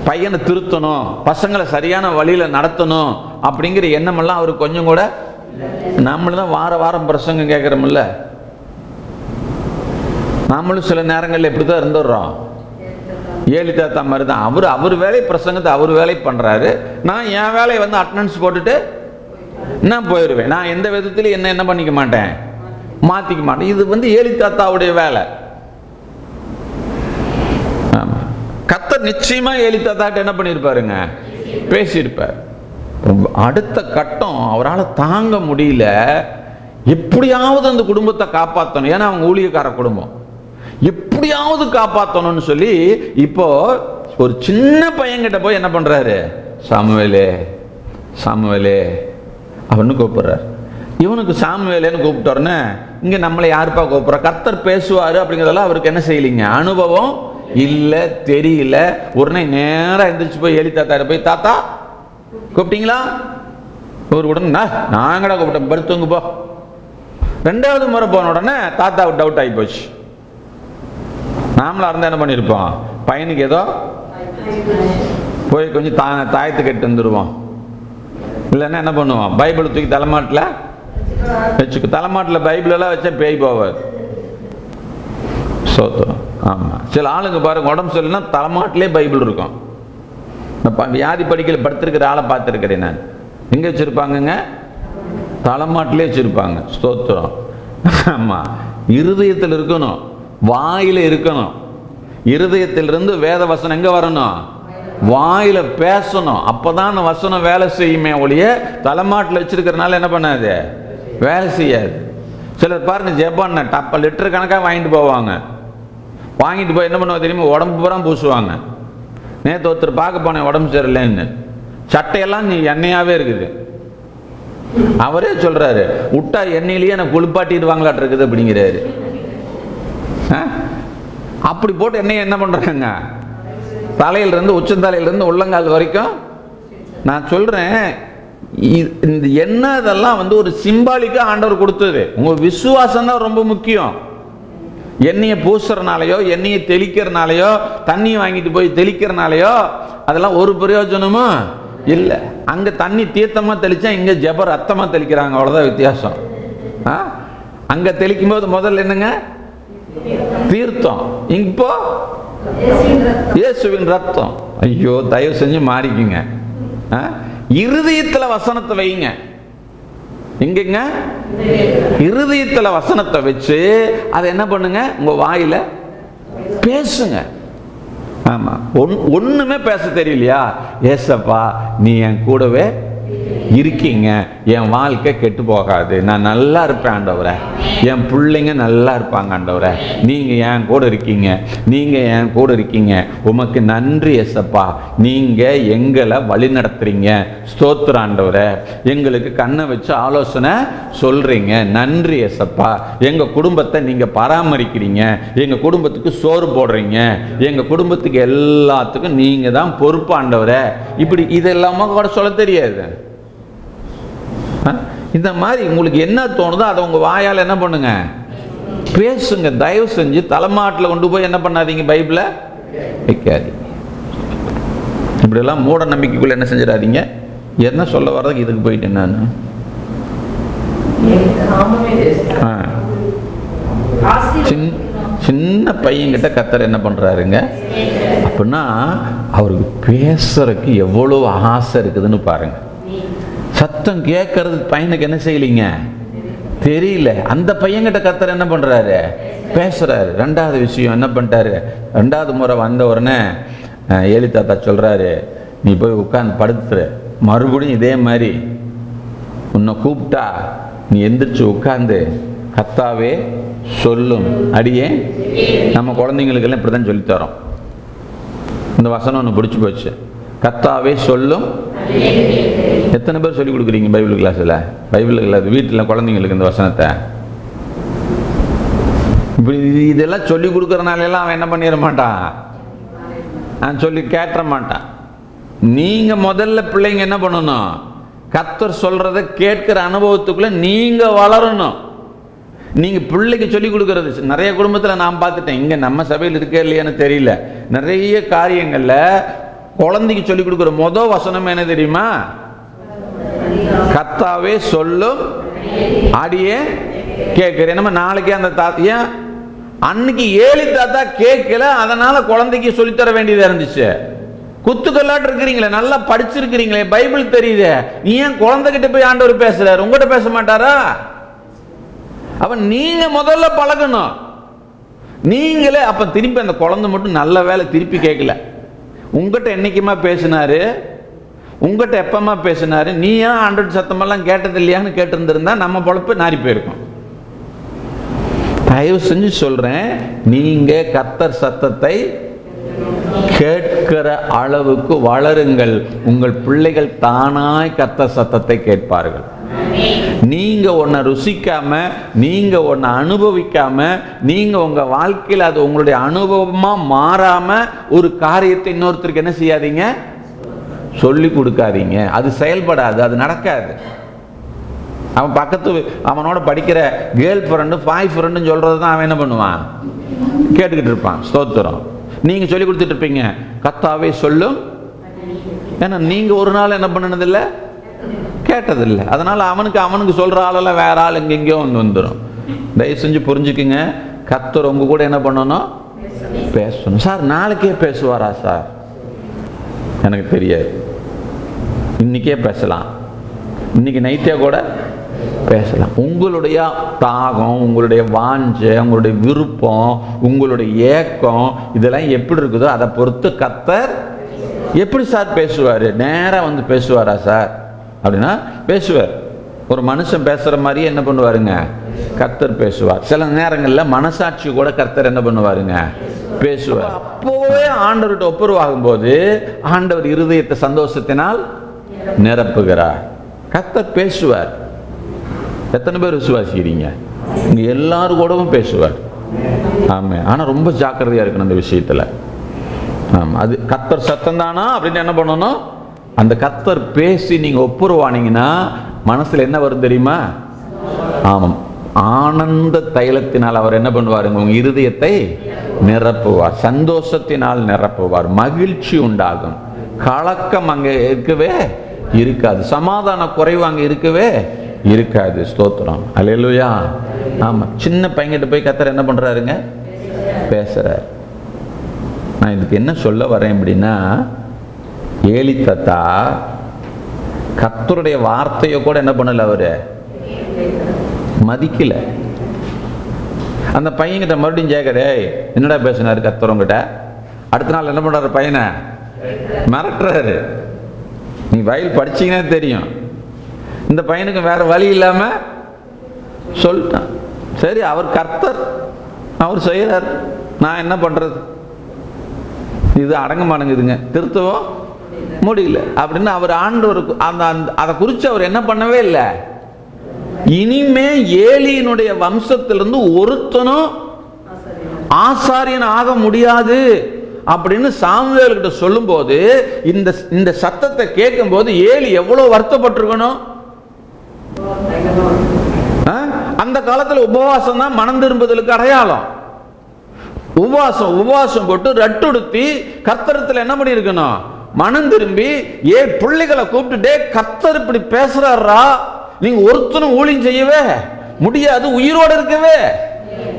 பையனை திருத்தணும், பசங்களை சரியான வழியில நடத்தணும் அப்படிங்கிற எண்ணமெல்லாம் அவருக்கு கொஞ்சம் கூட. நம்மளும் தான் வார வாரம் பிரசங்கம் கேட்குறோம்ல, நாமளும் சில நேரங்களில் இப்படி தான் இருந்துடுறோம். ஏலி தாத்தா மாதிரி தான் அவர் வேலை பிரசங்கத்தை அவர் வேலை பண்றாரு. நான் என் வேலையை வந்து அட்டெண்டன்ஸ் போட்டுட்டு நான் போயிடுவேன். நான் எந்த விதத்திலும் என்ன பண்ணிக்க மாட்டேன், மாத்திக்க மாட்டேன். இது வந்து ஏலி தாத்தாவுடைய வேலை. கர்த்தர் நிச்சயமா ஏலி தாத்தாட்ட என்ன பண்ணியிருப்பாருங்க, பேசியிருப்பார். அடுத்த கட்டம் அவரால் தாங்க முடியல, எப்படியாவது அந்த குடும்பத்தை காப்பாற்றணும். ஏன்னா அவங்க ஊழியக்கார குடும்பம், எப்படியாவது காப்பாற்றணும்னு சொல்லி இப்போ ஒரு சின்ன பையன்கிட்ட போய் என்ன பண்றாரு, சாமுவேலே சாமுவேலே அவனு கூப்பிடுறாரு. இவனுக்கு சாமுவேலேன்னு கூப்பிட்டோன்னு இங்க நம்மளை யாருப்பா கூப்பிடுற, கர்த்தர் பேசுவாரு அப்படிங்கிறதெல்லாம் அவருக்கு என்ன செய்யலிங்க, அனுபவம் இல்லை, தெரியல. உடனே நேரம் எந்திரிச்சு போய் ஏலி தாத்தா போய், தாத்தா கூப்பிட்டீங்களா? ஒரு உடனே நாங்கடா கூப்பிட்டோம், படுத்துங்க போ. ரெண்டாவது முறை போன உடனே தாத்தாவுக்கு டவுட் ஆகி போச்சு. நாமளா இருந்தா என்ன பண்ணிருப்போம், பையனுக்கு ஏதோ போய் கொஞ்சம் தாயத்து கட்டு வந்துடுவோம். இல்லைன்னா என்ன பண்ணுவோம், பைபிள் தூக்கி தலைமாட்டில் வச்சுக்க. தலைமாட்டில் பைபிள் எல்லாம் வச்சா பேய் போவார். சோத்திரம். ஆமா, சில ஆளுங்க பாருங்க, உடம்பு சரியில்லைன்னா தலைமாட்டிலே பைபிள் இருக்கும். வியாதி படிக்கல படுத்திருக்கிற ஆளை பார்த்துருக்கிறேன் நான். எங்க வச்சிருப்பாங்கங்க, தலைமாட்டிலே வச்சிருப்பாங்க. ஸ்தோத்திரம். ஆமா, இருதயத்தில் இருக்கணும், வாயில இருக்கணும். இருதயத்திலிருந்து வேத வசனம் எங்க வரணும், வாயில பேசணும். அப்பதான் அந்த வசனம் வேலை செய்யுமே ஒழிய தலைமாட்டில் வச்சிருக்கிறனால என்ன பண்ணாது, வேலை செய்யாது. சிலர் பாருங்க, ஜெபான் டப்ப லிட்டர் கணக்காக வாங்கிட்டு போவாங்க. வாங்கிட்டு போய் என்ன பண்ணுவாங்க தெரியுமா, உடம்பு பூரா பூசுவாங்க. நேற்று ஒருத்தர் பார்க்க போனேன், உடம்பு சரியில்லைன்னு, சட்டையெல்லாம் நீ எண்ணெயாவே இருக்குது. அவரே சொல்றாரு, விட்டா எண்ணெயிலேயே எனக்கு குளிப்பாட்டிடுவாங்களாட்டு இருக்குது அப்படிங்கிறாரு. அப்படி போட்டு எண்ணெய் என்ன பண்றாங்க, தலையிலிருந்து உச்சந்தலையிலிருந்து உள்ளங்கால் வரைக்கும். நான் சொல்றேன், இந்த எண்ணெய் இதெல்லாம் வந்து ஒரு சிம்பாலிக்கா ஆண்டவர் கொடுத்தது. உங்க விசுவாசம் தான் ரொம்ப முக்கியம். எண்ணெயை பூசுறனாலையோ, எண்ணெயை தெளிக்கிறனாலையோ, தண்ணி வாங்கிட்டு போய் தெளிக்கிறனாலையோ அதெல்லாம் ஒரு பிரயோஜனமும் இல்லை. அங்க தண்ணி தீர்த்தமா தெளிச்சா இங்க ஜெப ரத்தமா தெளிக்கிறாங்க, அவ்வளவுதான் வித்தியாசம். அங்க தெளிக்கும் போது முதல்ல என்னங்க, தீர்த்தம். இப்போ இயேசுவின் ரத்தம். ஐயோ, தயவு செஞ்சு மாறிக்குங்க. இருதயத்துல வசனத்தை வைங்க. எங்கங்க, இருதயத்துல வசனத்தை வச்சு அதை என்ன பண்ணுங்க, உங்க வாயில பேசுங்க. ஆமா, ஒண்ணுமே பேச தெரியலையா, ஏசப்பா நீ என் கூடவே இருக்கீங்க, என் வாழ்க்கை கெட்டு போகாது, நான் நல்லா இருப்பேன் ஆண்டவரே, என் பிள்ளைங்க நல்லா இருப்பாங்க ஆண்டவரே, நீங்க என் கூட இருக்கீங்க, நீங்க என் கூட இருக்கீங்க, உமக்கு நன்றி ஏசப்பா, நீங்க எங்களை வழி நடத்துறீங்க, ஸ்தோத்திர ஆண்டவரே, எங்களுக்கு கண்ணை வச்சு ஆலோசனை சொல்றீங்க, நன்றி ஏசப்பா, எங்க குடும்பத்தை நீங்க பராமரிக்கிறீங்க, எங்க குடும்பத்துக்கு சோறு போடுறீங்க, எங்க குடும்பத்துக்கு எல்லாத்துக்கும் நீங்க தான் பொறுப்பு ஆண்டவரே. இப்படி இதெல்லாமா கூட சொல்ல தெரியாது. இந்த மாதிரி உங்களுக்கு என்ன தோணுதோ அதை உங்க வாயால் என்ன பண்ணுங்க, பேசுங்க. தயவு செஞ்சு தலைமாட்டில் கொண்டு போய் என்ன பண்ணாதீங்க, பைபிளை வைக்காதீங்க. இப்படியெல்லாம் மூட நம்பிக்கைக்குள்ள என்ன செஞ்சிடாதீங்க. என்ன சொல்ல வர்றதுக்கு இதுக்கு போயிட்டேன் நான். சின்ன பையன்கிட்ட கர்த்தர் என்ன பண்றாருங்க அப்படின்னா, அவருக்கு பேசுறதுக்கு எவ்வளவு ஆசை இருக்குதுன்னு பாருங்க. சத்தம் கேட்கறது பையனுக்கு என்ன செய்யலிங்க, தெரியல. அந்த பையன்கிட்ட கர்த்தர் என்ன பண்றாரு, பேசுறாரு. ரெண்டாவது விஷயம் என்ன பண்ணிட்டாரு, ரெண்டாவது முறை வந்த உடனே ஏலி தாத்தா சொல்றாரு, நீ போய் உட்கார்ந்து படுத்துற, மறுபடியும் இதே மாதிரி உன்னை கூப்பிட்டா நீ எந்திரிச்சு உட்கார்ந்து கர்த்தாவே சொல்லும் அடியே. நம்ம குழந்தைங்களுக்கெல்லாம் இப்படி தான் சொல்லித்தரோம். இந்த வசனம் ஒன்று பிடிச்சி போச்சு, கர்த்தாவே சொல்லும். எத்தனை பேர் சொல்லிக் கொடுக்குறீங்க பைபிள் கிளாஸில்? பைபிள் கிளாஸ் வீட்டில் குழந்தைங்களுக்கு இந்த வசனத்தை இப்படி இதெல்லாம் சொல்லி கொடுக்கறனால அவன் என்ன பண்ணிட மாட்டான், நான் சொல்லி கேட்ட மாட்டான். நீங்க முதல்ல பிள்ளைங்க என்ன பண்ணணும், கர்த்தர் சொல்றதை கேட்கிற அனுபவத்துக்குள்ள நீங்க வளரணும். நீங்க பிள்ளைக்கு சொல்லி கொடுக்கறது நிறைய குடும்பத்தில் நான் பார்த்துட்டேன். இங்க நம்ம சபையில் இருக்க இல்லையான்னு தெரியல, நிறைய காரியங்கள்ல குழந்தைக்கு சொல்லி கொடுக்குற முதல் வசனம் என்ன தெரியுமா? கர்த்தாவே சொல்லும் அடியே கேட்கிறேன். நம்ம நாளைக்கே அந்த தாத்தியா அன்னைக்கு ஏலி தாத்தா கேட்கல, அதனால குழந்தைக்கு சொல்லித்தர வேண்டியதா இருந்துச்சு. குத்துக்கல்லாட்டு இருக்கிறீங்களே, நல்லா படிச்சிருக்கிறீங்களே, பைபிள் தெரியுது, நீ ஏன் குழந்தைகிட்ட போய் ஆண்டவர் பேசுறாரு? உங்ககிட்ட பேச மாட்டாரா? அப்ப நீங்க முதல்ல பழகணும். நீங்களே அப்ப திருப்பி அந்த குழந்தை மட்டும் நல்ல வேலை திருப்பி கேட்கல, உங்ககிட்ட என்னைக்குமா பேசினாரு, உங்ககிட்ட எப்பமா பேசினாரு, நீ ஏன் ஆண்டவர் சத்தமெல்லாம் கேட்டது இல்லையான்னு கேட்டு இருந்திருந்தா நம்ம பொழப்பு நாரி போயிருக்கும். தயவு செஞ்சு சொல்றேன், நீங்க கர்த்தர் சத்தத்தை கேட்கிற அளவுக்கு வளருங்கள். உங்கள் பிள்ளைகள் தானாய் கர்த்தர் சத்தத்தை கேட்பார்கள். நீங்க ஒன்ன ருசிக்காம, நீங்க ஒன்ன அனுபவிக்காம, நீங்க உங்க வாழ்க்கையில் அது உங்களுடைய அனுபவமா மாறாம ஒரு காரியத்தை இன்னொருத்தருக்கு என்ன செய்யாதீங்க, சொல்லி கொடுக்காதீங்க. அது செயல்படாது, அது நடக்காது. அவன் பக்கத்து அவனோட படிக்கிற கேர்ள் ஃப்ரெண்டு பாய் ஃப்ரெண்டுன்னு சொல்றது தான் அவன் என்ன பண்ணுவான், கேட்டுக்கிட்டு இருப்பான். ஸ்தோத்திரம். நீங்க சொல்லி கொடுத்துட்டு இருப்பீங்க, கர்த்தாவே சொல்லும். ஏன்னா நீங்க ஒரு நாள் என்ன பண்ணனதில்லை, கேட்டதில்லை. அதனால அவனுக்கு சொல்ற ஆளெல்லாம் வேற ஆள் எங்கெங்கயோ வந்துடும். தயவு செஞ்சு புரிஞ்சுக்குங்க, கர்த்தர் உங்க கூட என்ன பண்ணணும், பேசணும். சார் நாளைக்கே பேசுவாரா சார்? எனக்கு தெரியாது. இன்னைக்கே பேசலாம், இன்னைக்கு நைட்டே கூட பேசலாம். உங்களுடைய தாகம், உங்களுடைய வாஞ்சை, உங்களுடைய விருப்பம், உங்களுடைய ஏக்கம் இதெல்லாம் எப்படி இருக்குதோ அதை பொறுத்து கர்த்தர் எப்படி சார் பேசுவார்? நேராக வந்து பேசுவாரா சார் அப்படின்னா பேசுவார். ஒரு மனுஷன் பேசுகிற மாதிரியே என்ன பண்ணுவாருங்க, கர்த்தர் பேசுவார். சில நேரங்களில் மனசாட்சி கூட கர்த்தர் என்ன பண்ணுவாருங்க, பேசுவார். அப்போவே ஆண்டவர்கிட்ட ஒப்புரவாகும் போது ஆண்டவர் இருதயத்தை சந்தோஷத்தினால் நிரப்புகிறார். கர்த்தர் பேசுவார். எத்தனை பேர் விசுவாசிக்கிறீங்க? இங்க எல்லாரும் கூடவும் பேசுவார். ஆமா, ஆனா ரொம்ப ஜாக்கிரதையா இருக்கணும் அந்த விஷயத்துல. ஆமா, அது கர்த்தர் சத்தம் தானா அப்படின்னு என்ன பண்ணணும், அந்த கர்த்தர் பேசி நீங்க ஒப்புரவானீங்கன்னா மனசுல என்ன வரும் தெரியுமா? ஆமாம், ஆனந்த தைலத்தினால் அவர் என்ன பண்ணுவாருங்க, உங்க இருதயத்தை நிரப்புவார், சந்தோஷத்தினால் நிரப்புவார், மகிழ்ச்சி உண்டாகும், கலக்கம் அங்க இருக்கவே இருக்காது, சமாதான குறைவு அங்க இருக்கவே இருக்காது. ஸ்தோத்திரம், அல்லேலூயா. ஆமா, சின்ன பையன்கிட்ட போய் கர்த்தர் என்ன பண்றாருங்க, பேசுறார். நான் இதுக்கு என்ன சொல்ல வரேன் அப்படின்னா, ஏலி தாத்தா கர்த்தருடைய வார்த்தையை கூட என்ன பண்ணல, அவரு மதிக்கல. அந்த பையன்கிட்ட மறுபடியும் கேட்கறே, என்னடா பேசினாரு கர்த்தரவங்கிட்ட? அடுத்த நாள் என்ன பண்றாரு, பையனை மிரட்டுறாரு. நீ வயல் படிச்சீங்கன்னா தெரியும், இந்த பையனுக்கு வேற வழி இல்லாம சொல்லிட்டான். சரி, அவர் கர்த்தர், அவர் செய்யறார், நான் என்ன பண்றது, இது அடங்க மாட்டேங்குதுங்க, திருத்தவும் முடியல அப்படின்னு அவர் ஆண்டவருக்கு அதை குறித்து அவர் என்ன பண்ணவே இல்லை. இனிமே ஏலியினுடைய வம்சத்திலிருந்து ஒருத்தனும் ஆசாரியன் ஆக முடியாது அப்படின்னு சாமுவேல் கிட்ட சொல்லும் போது இந்த சத்தத்தை கேட்கும் போது ஏலி எவ்வளவு வருத்தப்பட்டிருக்கணும். அந்த காலத்துல உபவாசம் தான் மனம் திரும்புதலுக்கு அடையாளம். உபவாசம் போட்டு ரட்டுடுத்தி கர்த்தரத்துல என்ன பண்ணி இருக்கணும், மனம் திரும்பி பிள்ளைகளை கூப்பிட்டு, கர்த்தர் இப்படி பேசுறாரா, நீங்க ஒருத்தனும் ஊழியம் செய்யவே முடியாது, உயிரோடு இருக்கவே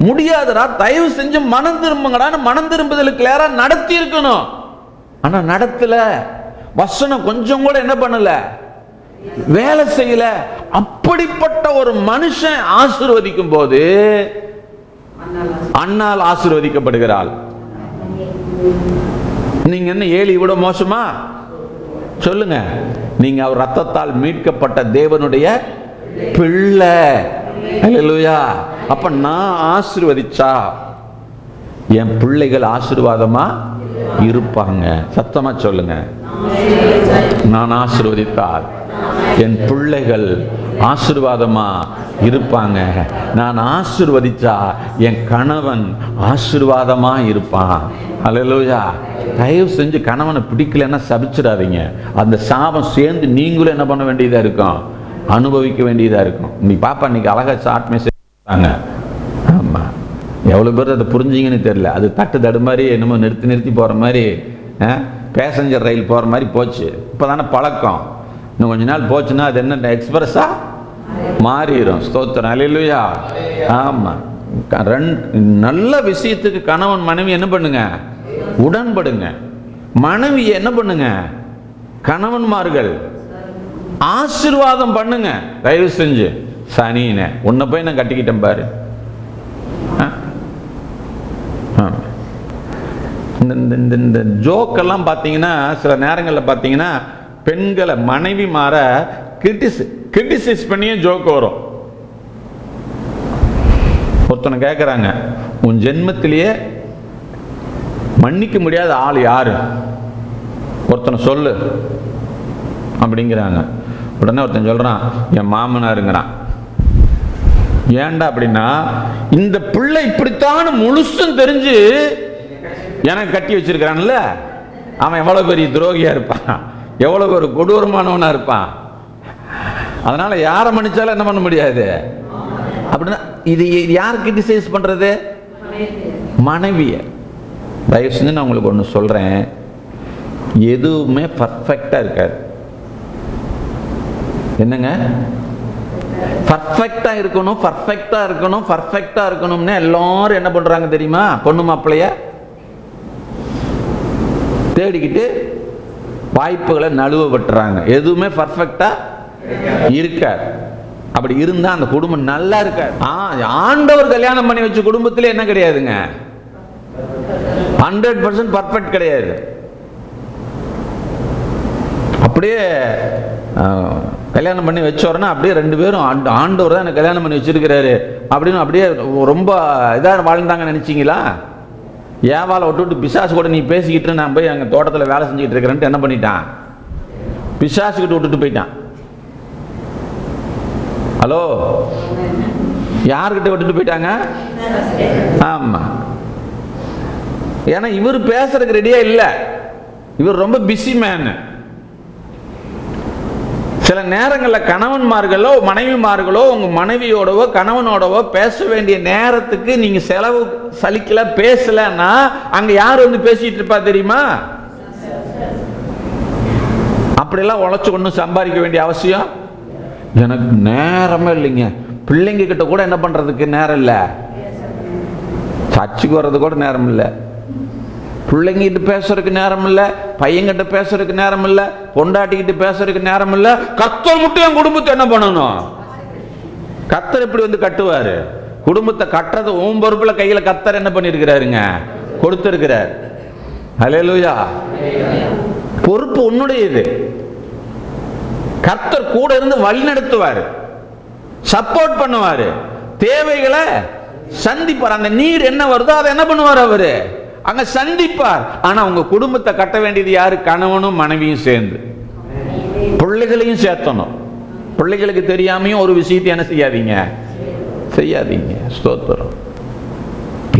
முடியாதுடா, தயவு செஞ்சு மனம் திரும்புங்கடான்னு மனம் திரும்புதலுக்கு நேரா நடத்தி இருக்கணும். ஆனா நடத்தல, வசனம் கொஞ்சம் கூட என்ன பண்ணல, வேலை செய்யல. அப்படிப்பட்ட ஒரு மனுஷன் ஆசீர்வதிக்கும் போது அண்ணால் ஆசீர்வதிக்கப்படுகிறாள். நீங்க என்ன ஏலி விட மோசமா? சொல்லுங்க, நீங்க அவர் ரத்தத்தால் மீட்கப்பட்ட தேவனுடைய பிள்ளை. அல்லேலூயா. அப்ப நான் ஆசீர்வதிச்சா என் பிள்ளைகள் ஆசீர்வாதமா இருப்பாங்க. சத்தமா சொல்லுங்க, நான் ஆசீர்வதித்தால் என் பிள்ளைகள் ஆசீர்வாதமா இருப்பாங்க. நான் ஆசீர்வதிச்சா என் கணவன் ஆசீர்வாதமா இருப்பான். அல்லேலூயா. தயவு செஞ்சு கணவனை பிடிக்கலன்னா சபிச்சிடாதீங்க. அந்த சாபம் சேர்ந்து நீங்களும் என்ன பண்ண வேண்டியதா இருக்கும், அனுபவிக்க வேண்டியதா இருக்கும். நீ பாப்பா இன்னைக்கு அழகா ஷார்ட் மெசேஜ். ஆமா, எவ்வளவு பேர் அதை புரிஞ்சிங்கன்னு தெரியல. அது தட்டு மாதிரி என்னமோ நிறுத்தி போற மாதிரி, பேசஞ்சர் ரயில் போற மாதிரி போச்சு. இப்பதானே பழக்கம். இன்னும் கொஞ்ச நாள் போச்சுன்னா அது என்ன எக்ஸ்பிரஸா மாறிடும். ஸ்தோத்திரம். அல்லேலூயா. ஆமா, நல்ல விஷயத்துக்கு கணவன் மனைவி என்ன பண்ணுங்க, உடன்படுங்க. மனைவி என்ன பண்ணுங்க, கணவன்மார்கள் ஆசீர்வாதம் பண்ணுங்க. தயவு செஞ்சு சனினே உன்னை போய் நான் கட்டிக்கிட்டேன் பாரு. இந்த ஜோக்கெல்லாம் பார்த்தீங்கன்னா சில நேரங்களில் பார்த்தீங்கன்னா பெண்களை மனைவி மாற கிரிட்டிசைஸ் பண்ணியே ஜோக் வரும். ஒருத்தனை கேட்குறாங்க, உன் ஜென்மத்திலேயே மன்னிக்க முடியாத ஆள் யாரு, ஒருத்தனை சொல்லு அப்படிங்கிறாங்க. உடனே ஒருத்தன் சொல்றான், என் மாமனாருங்கிறான். ஏன்டா அப்படின்னா, இந்த பிள்ளை இப்படித்தான் முழுசும் தெரிஞ்சு எனக்கு கட்டி வச்சிருக்கிறான்ல, அவன் எவ்வளவு பெரிய துரோகியா இருப்பான், எவ்வளவு ஒரு கொடூரமானவனா இருப்பான். அதனால யாரை மன்னிச்சாலும் என்ன பண்ண முடியாது அப்படின்னா, இது யார் கிரிட்டிசைஸ் பண்றது, மனைவிய. தயவு செஞ்சு நான் உங்களுக்கு ஒன்று சொல்றேன், எதுவுமே பர்ஃபெக்டா இருக்காது. என்னங்க, பர்ஃபெக்டா இருக்கணும், பர்ஃபெக்டா இருக்கணும், பர்ஃபெக்டா இருக்கணும்னு எல்லாரும் என்ன பண்றாங்க தெரியுமா, பொண்ணு மாப்பிள்ளைய தேடிக்கிட்டு வாய்ப்புகளை நழுவ விட்டுறாங்க. எதுவுமே பர்ஃபெக்டா இருக்காது. அப்படி இருந்தா அந்த குடும்பம் நல்லா இருக்காது. ஆண்டவர் கல்யாணம் பண்ணி வச்ச குடும்பத்தில் என்ன கிடையாதுங்க, 100% பர்ஃபெக்ட் கிடையாது. அப்படியே கல்யாணம் பண்ணி வச்சோன்னா அப்படியே ரெண்டு பேரும் ஆண்டவர் தான் எனக்கு கல்யாணம் பண்ணி வச்சிருக்கிறாரு அப்படின்னு அப்படியே ரொம்ப இதாக வாழ்ந்தாங்க நினைச்சிங்களா? ஏவால விட்டு பிசாசு கூட நீ பேசிக்கிட்டு நான் போய் எங்கள் தோட்டத்தில் வேலை செஞ்சுக்கிட்டு இருக்கிறேன்ட்டு என்ன பண்ணிட்டான், பிசாசுக்கிட்ட விட்டுட்டு போயிட்டான். ஹலோ, யார்கிட்ட விட்டுட்டு போயிட்டாங்க? ஆமா, ஏன்னா இவர் பேசுறதுக்கு ரெடியா இல்ல, இவர் ரொம்ப பிஸி மேன். சில நேரங்களில் கணவன்மார்களோ மனைவிமார்களோ உங்க மனைவியோடவோ கணவனோடவோ பேச வேண்டிய நேரத்துக்கு நீங்க செலவு சலிக்கல பேசலன்னா அங்க யார் வந்து பேசிட்டு இருப்பா தெரியுமா? அப்படியெல்லாம் உழைச்சு ஒன்றும் சம்பாதிக்க வேண்டிய அவசியம் எனக்கு நேரமே இல்லைங்க. பிள்ளைங்க கிட்ட கூட என்ன பண்றதுக்கு நேரம் இல்லை, சர்ச்சுக்கு வர்றது கூட நேரம் இல்லை, பிள்ளைங்கிட்ட பேசுறதுக்கு நேரம் இல்லை, பையன்கிட்ட பேசுறதுக்கு நேரம் இல்லை, பொண்டாட்டிக்கிட்ட பேசுறதுக்கு நேரம் இல்லை. கர்த்தர் மட்டும் என் குடும்பத்தை என்ன பண்ணணும், கர்த்தர் எப்படி வந்து கட்டுவாரு? குடும்பத்தை கட்டுறது உன் பொறுப்புல கையில கர்த்தர் என்ன பண்ணிருக்கிறாருங்க, கொடுத்திருக்கிறார். அல்லேலூயா. பொறுப்பு உன்னுடையது. கர்த்தர் கூட இருந்து வழி நடத்துவாரு, சப்போர்ட் பண்ணுவாரு, தேவைகளை சந்திப்பார். அந்த நீர் என்ன வருதோ அதை என்ன பண்ணுவார் அவரு, அங்க சந்திப்பார். ஆனா உங்க குடும்பத்தை கட்ட வேண்டியது யாரு? கணவனும் மனைவியும் சேர்ந்து, பிள்ளைகளையும் சேர்த்தணும். பிள்ளைகளுக்கு தெரியாமையும் ஒரு விஷயத்தை என்ன செய்யாதீங்க, செய்யாதீங்க. ஸ்தோத்திரம்.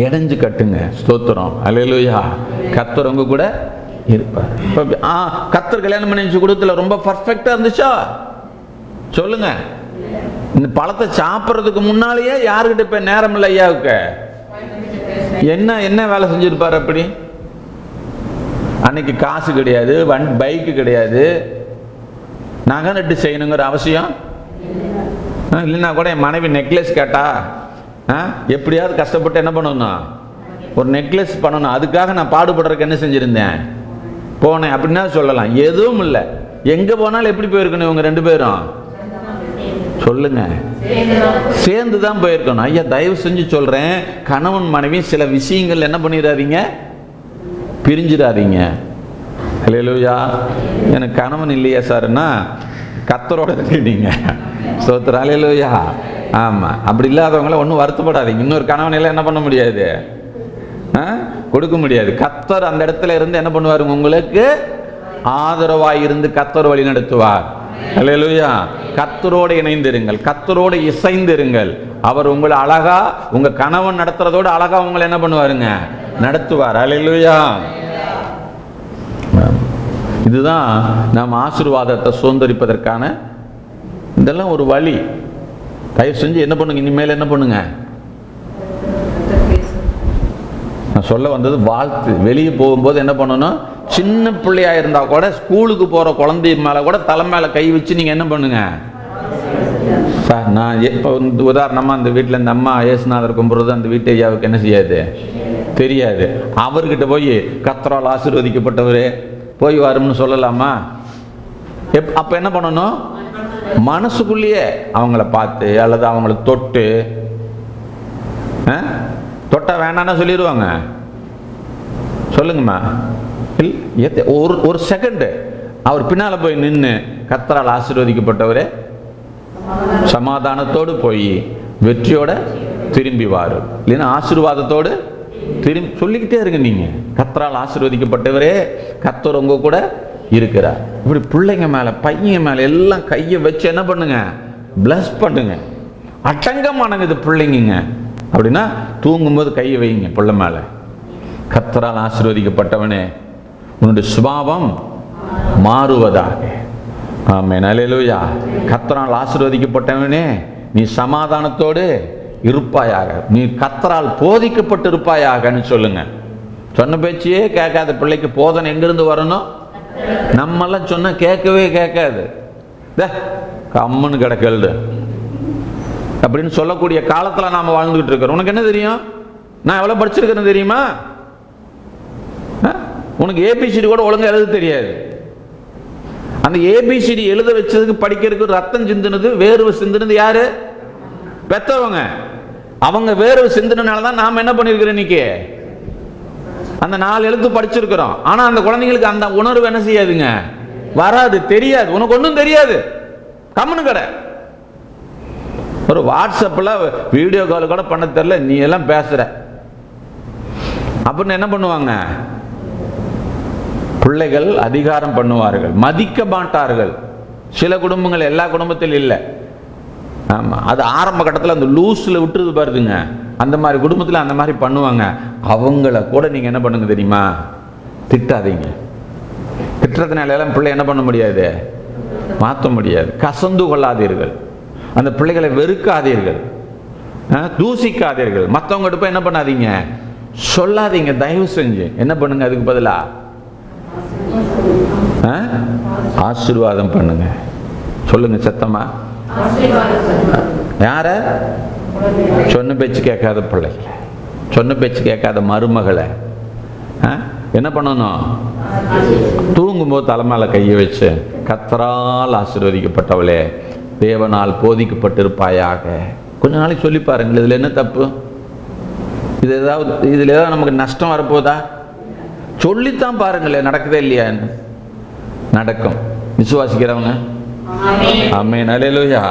இடைஞ்சு கட்டுங்க. ஸ்தோத்திரம். அல்லேலூயா. கர்த்தர் உங்க கூட இருப்பார். கர்த்தர் கல்யாணம் பண்ணி வச்ச குடும்பத்துல ரொம்ப பர்ஃபெக்டா இருந்துச்சா சொல்லுங்க. இந்த பழத்தை சாப்பிட்றதுக்கு முன்னாலேயே யாருக்கிட்ட இப்ப நேரம் இல்லை ஐயாவுக்கு, என்ன என்ன வேலை செஞ்சிருப்பாரு? அப்படி அன்னைக்கு காசு கிடையாது, பைக்கு கிடையாது, நகை நட்டு செய்யணுங்கிற அவசியம் இல்லைன்னா கூட என் மனைவி நெக்லஸ் கேட்டா எப்படியாவது கஷ்டப்பட்டு என்ன பண்ணணும், ஒரு நெக்லஸ் பண்ணணும், அதுக்காக நான் பாடுபடுறதுக்கு என்ன செஞ்சிருந்தேன், போனேன் அப்படின்னா சொல்லலாம். எதுவும் இல்லை. எங்க போனாலும் எப்படி போயிருக்கணும் இவங்க ரெண்டு பேரும் சொல்லுங்க, சேர்ந்து தான் போயிருக்கணும். ஐயா தயவு செஞ்சு சொல்றேன், கணவன் மனைவி சில விஷயங்கள் என்ன பண்ணிடாதீங்க, பிரிஞ்சிடாதீங்க. அல்லேலூயா. எனக்கு கணவன் இல்லையா சார்னா கர்த்தரோட இருக்கீங்க. ஸ்தோத்திரம். அல்லேலூயா. ஆமா, அப்படி இல்லாதவங்கள ஒன்றும் வருத்தப்படாதீங்க. இன்னொரு கணவன் எல்லாம் என்ன பண்ண முடியாது, கொடுக்க முடியாது. கர்த்தர் அந்த இடத்துல இருந்து என்ன பண்ணுவாரு, உங்களுக்கு ஆதரவாய் இருந்து கர்த்தர் வழி நடத்துவார். அல்லேலூயா. கர்த்தரோடு இணைந்திருங்கள், கர்த்தரோடு இசைந்திருங்கள். அவர் உங்களை அழகா, உங்க கணவன் நடத்துறதோடு அழகா உங்களை என்ன பண்ணுவாருங்க, நடத்துவார். அல்லேலூயா. இதுதான் நாம் ஆசீர்வாதத்தை சுதந்திரிப்பதற்கான இதெல்லாம் ஒரு வழி. தயவு செஞ்சு என்ன பண்ணுங்க, இனிமேல் என்ன பண்ணுங்க, நான் சொல்ல வந்தது வாழ்த்து. வெளியே போகும்போது என்ன பண்ணணும், சின்ன பிள்ளையா இருந்தா கூட ஸ்கூலுக்கு போற குழந்தை மேல கூட தலை மேல கை வச்சு நீங்க என்ன பண்ணுங்க. சார் நான் இப்போ உதாரணமா அந்த வீட்டில் இந்த அம்மா ஏசுநாதர் கும்பிட்றது அந்த வீட்டு ஐயாவுக்கு என்ன செய்யாது, தெரியாது. அவர்கிட்ட போய் கர்த்தரால் ஆசீர்வதிக்கப்பட்டவரே போய் வரும்னு சொல்லலாமா? அப்ப என்ன பண்ணணும், மனசுக்குள்ளேயே அவங்கள பார்த்து அல்லது அவங்கள தொட்டு, தொட்டா வேண்டாம்னா சொல்லிடுவாங்க, சொல்லுங்கம்மா. ஒரு செகண்ட் அவர் பின்னால போய் நின்று கர்த்தரால் ஆசீர்வதிக்கப்பட்டவரே சமாதானத்தோடு போய் வெற்றியோட திரும்பி வாரு, இல்லைன்னா ஆசீர்வாதத்தோடு திரும்பி சொல்லிக்கிட்டே இருங்க. நீங்க கர்த்தரால் ஆசீர்வதிக்கப்பட்டவரே, கர்த்தர் உங்க கூட இருக்கிறார். இப்படி பிள்ளைங்க மேல பையன் மேல எல்லாம் கையை வச்சு என்ன பண்ணுங்க, பிளஸ் பண்ணுங்க. அடங்கமானது பிள்ளைங்க. அப்படின்னா தூங்கும்போது கையை வைங்க பிள்ளை மேல. கர்த்தரால் ஆசீர்வதிக்கப்பட்டவனே உன்னுடைய சுபாவம் மாறுவதாக. ஆமென். அல்லேலூயா. கர்த்தரால் ஆசீர்வதிக்கப்பட்டவனே நீ சமாதானத்தோடு இருப்பாயாக, நீ கர்த்தரால் போதிக்கப்பட்டு இருப்பாயாகன்னு சொல்லுங்க. சொன்ன பேச்சையே கேட்காத பிள்ளைக்கு போதனை எங்கிருந்து வரணும்? நம்மெல்லாம் சொன்ன கேட்கவே கேட்காது, கம்முன்னு கிடக்கல்டு அப்படின்னு சொல்லக்கூடிய காலத்துல நாம வாழ்ந்துகிட்டு இருக்கிறோம். உனக்கு என்ன தெரியும், நான் எவ்வளவு படிச்சிருக்கிறேன்னு தெரியுமா? உனக்கு ஏபிசிடி கூட ஒழுங்கா எழுத தெரியாது. அந்த ஏபிசிடி எழுத வச்சதுக்கு படிக்கிறதுக்கு ரத்தம் சிந்தினது, வேர்வை சிந்தினது யாரு? பெத்தவங்க. அவங்க வேர்வை சிந்தினால்தான் நாம என்ன பண்ணிருக்கிறோம், இன்னைக்கு அந்த 4 எழுத்து படிச்சிருக்கிறோம். ஆனா அந்த குழந்தைங்களுக்கு அந்த உணர்வு என்ன செய்யாதுங்க, வராது, தெரியாது. உனக்கு ஒன்றும் தெரியாது, கம்முன்னு கடை. ஒரு வாட்ஸ்அப்ல வீடியோ கால் கூட பண்ண தெரியல, நீ எல்லாம் பேசுற அப்படின்னு என்ன பண்ணுவாங்க, பிள்ளைகள் அதிகாரம் பண்ணுவார்கள், மதிக்க மாட்டார்கள். சில குடும்பங்கள், எல்லா குடும்பத்திலும் இல்லை. ஆமா, அது ஆரம்ப கட்டத்தில் அந்த லூஸ்ல விட்டுறது பாருதுங்க. அந்த மாதிரி குடும்பத்தில் அந்த மாதிரி பண்ணுவாங்க. அவங்கள கூட நீங்க என்ன பண்ணுங்க தெரியுமா, திட்டாதீங்க. திட்டுறதுனால எல்லாம் பிள்ளை என்ன பண்ண முடியாது, மாற்ற முடியாது. கசந்து கொள்ளாதீர்கள், அந்த பிள்ளைகளை வெறுக்காதீர்கள், தூசிக்காதீர்கள். மற்றவங்ககிட்ட போய் என்ன பண்ணாதீங்க, சொல்லாதீங்க. தயவு செஞ்சு என்ன பண்ணுங்க, அதுக்கு பதிலா ஆசீர்வாதம் பண்ணுங்க. சொல்லுங்க சத்தமா. யார? சொன்ன பேச்சு கேட்காத பிள்ளைகளை, சொன்ன பேச்சு கேட்காத மருமகளை என்ன பண்ணணும், தூங்கும்போது தலைமையில கையை வச்சு கர்த்தரால் ஆசீர்வதிக்கப்பட்டவளே தேவனால் போதிக்கப்பட்டிருப்பாயாக. கொஞ்ச நாளைக்கு சொல்லி பாருங்கள். இதுல என்ன தப்பு? இதுல ஏதாவது நமக்கு நஷ்டம் வரப்போதா? சொல்லித்தான் பாருங்களேன், நடக்குதே இல்லையான்னு. நடக்கும். விசுவாசிக்கிறவங்க ஆமென். அல்லேலூயா.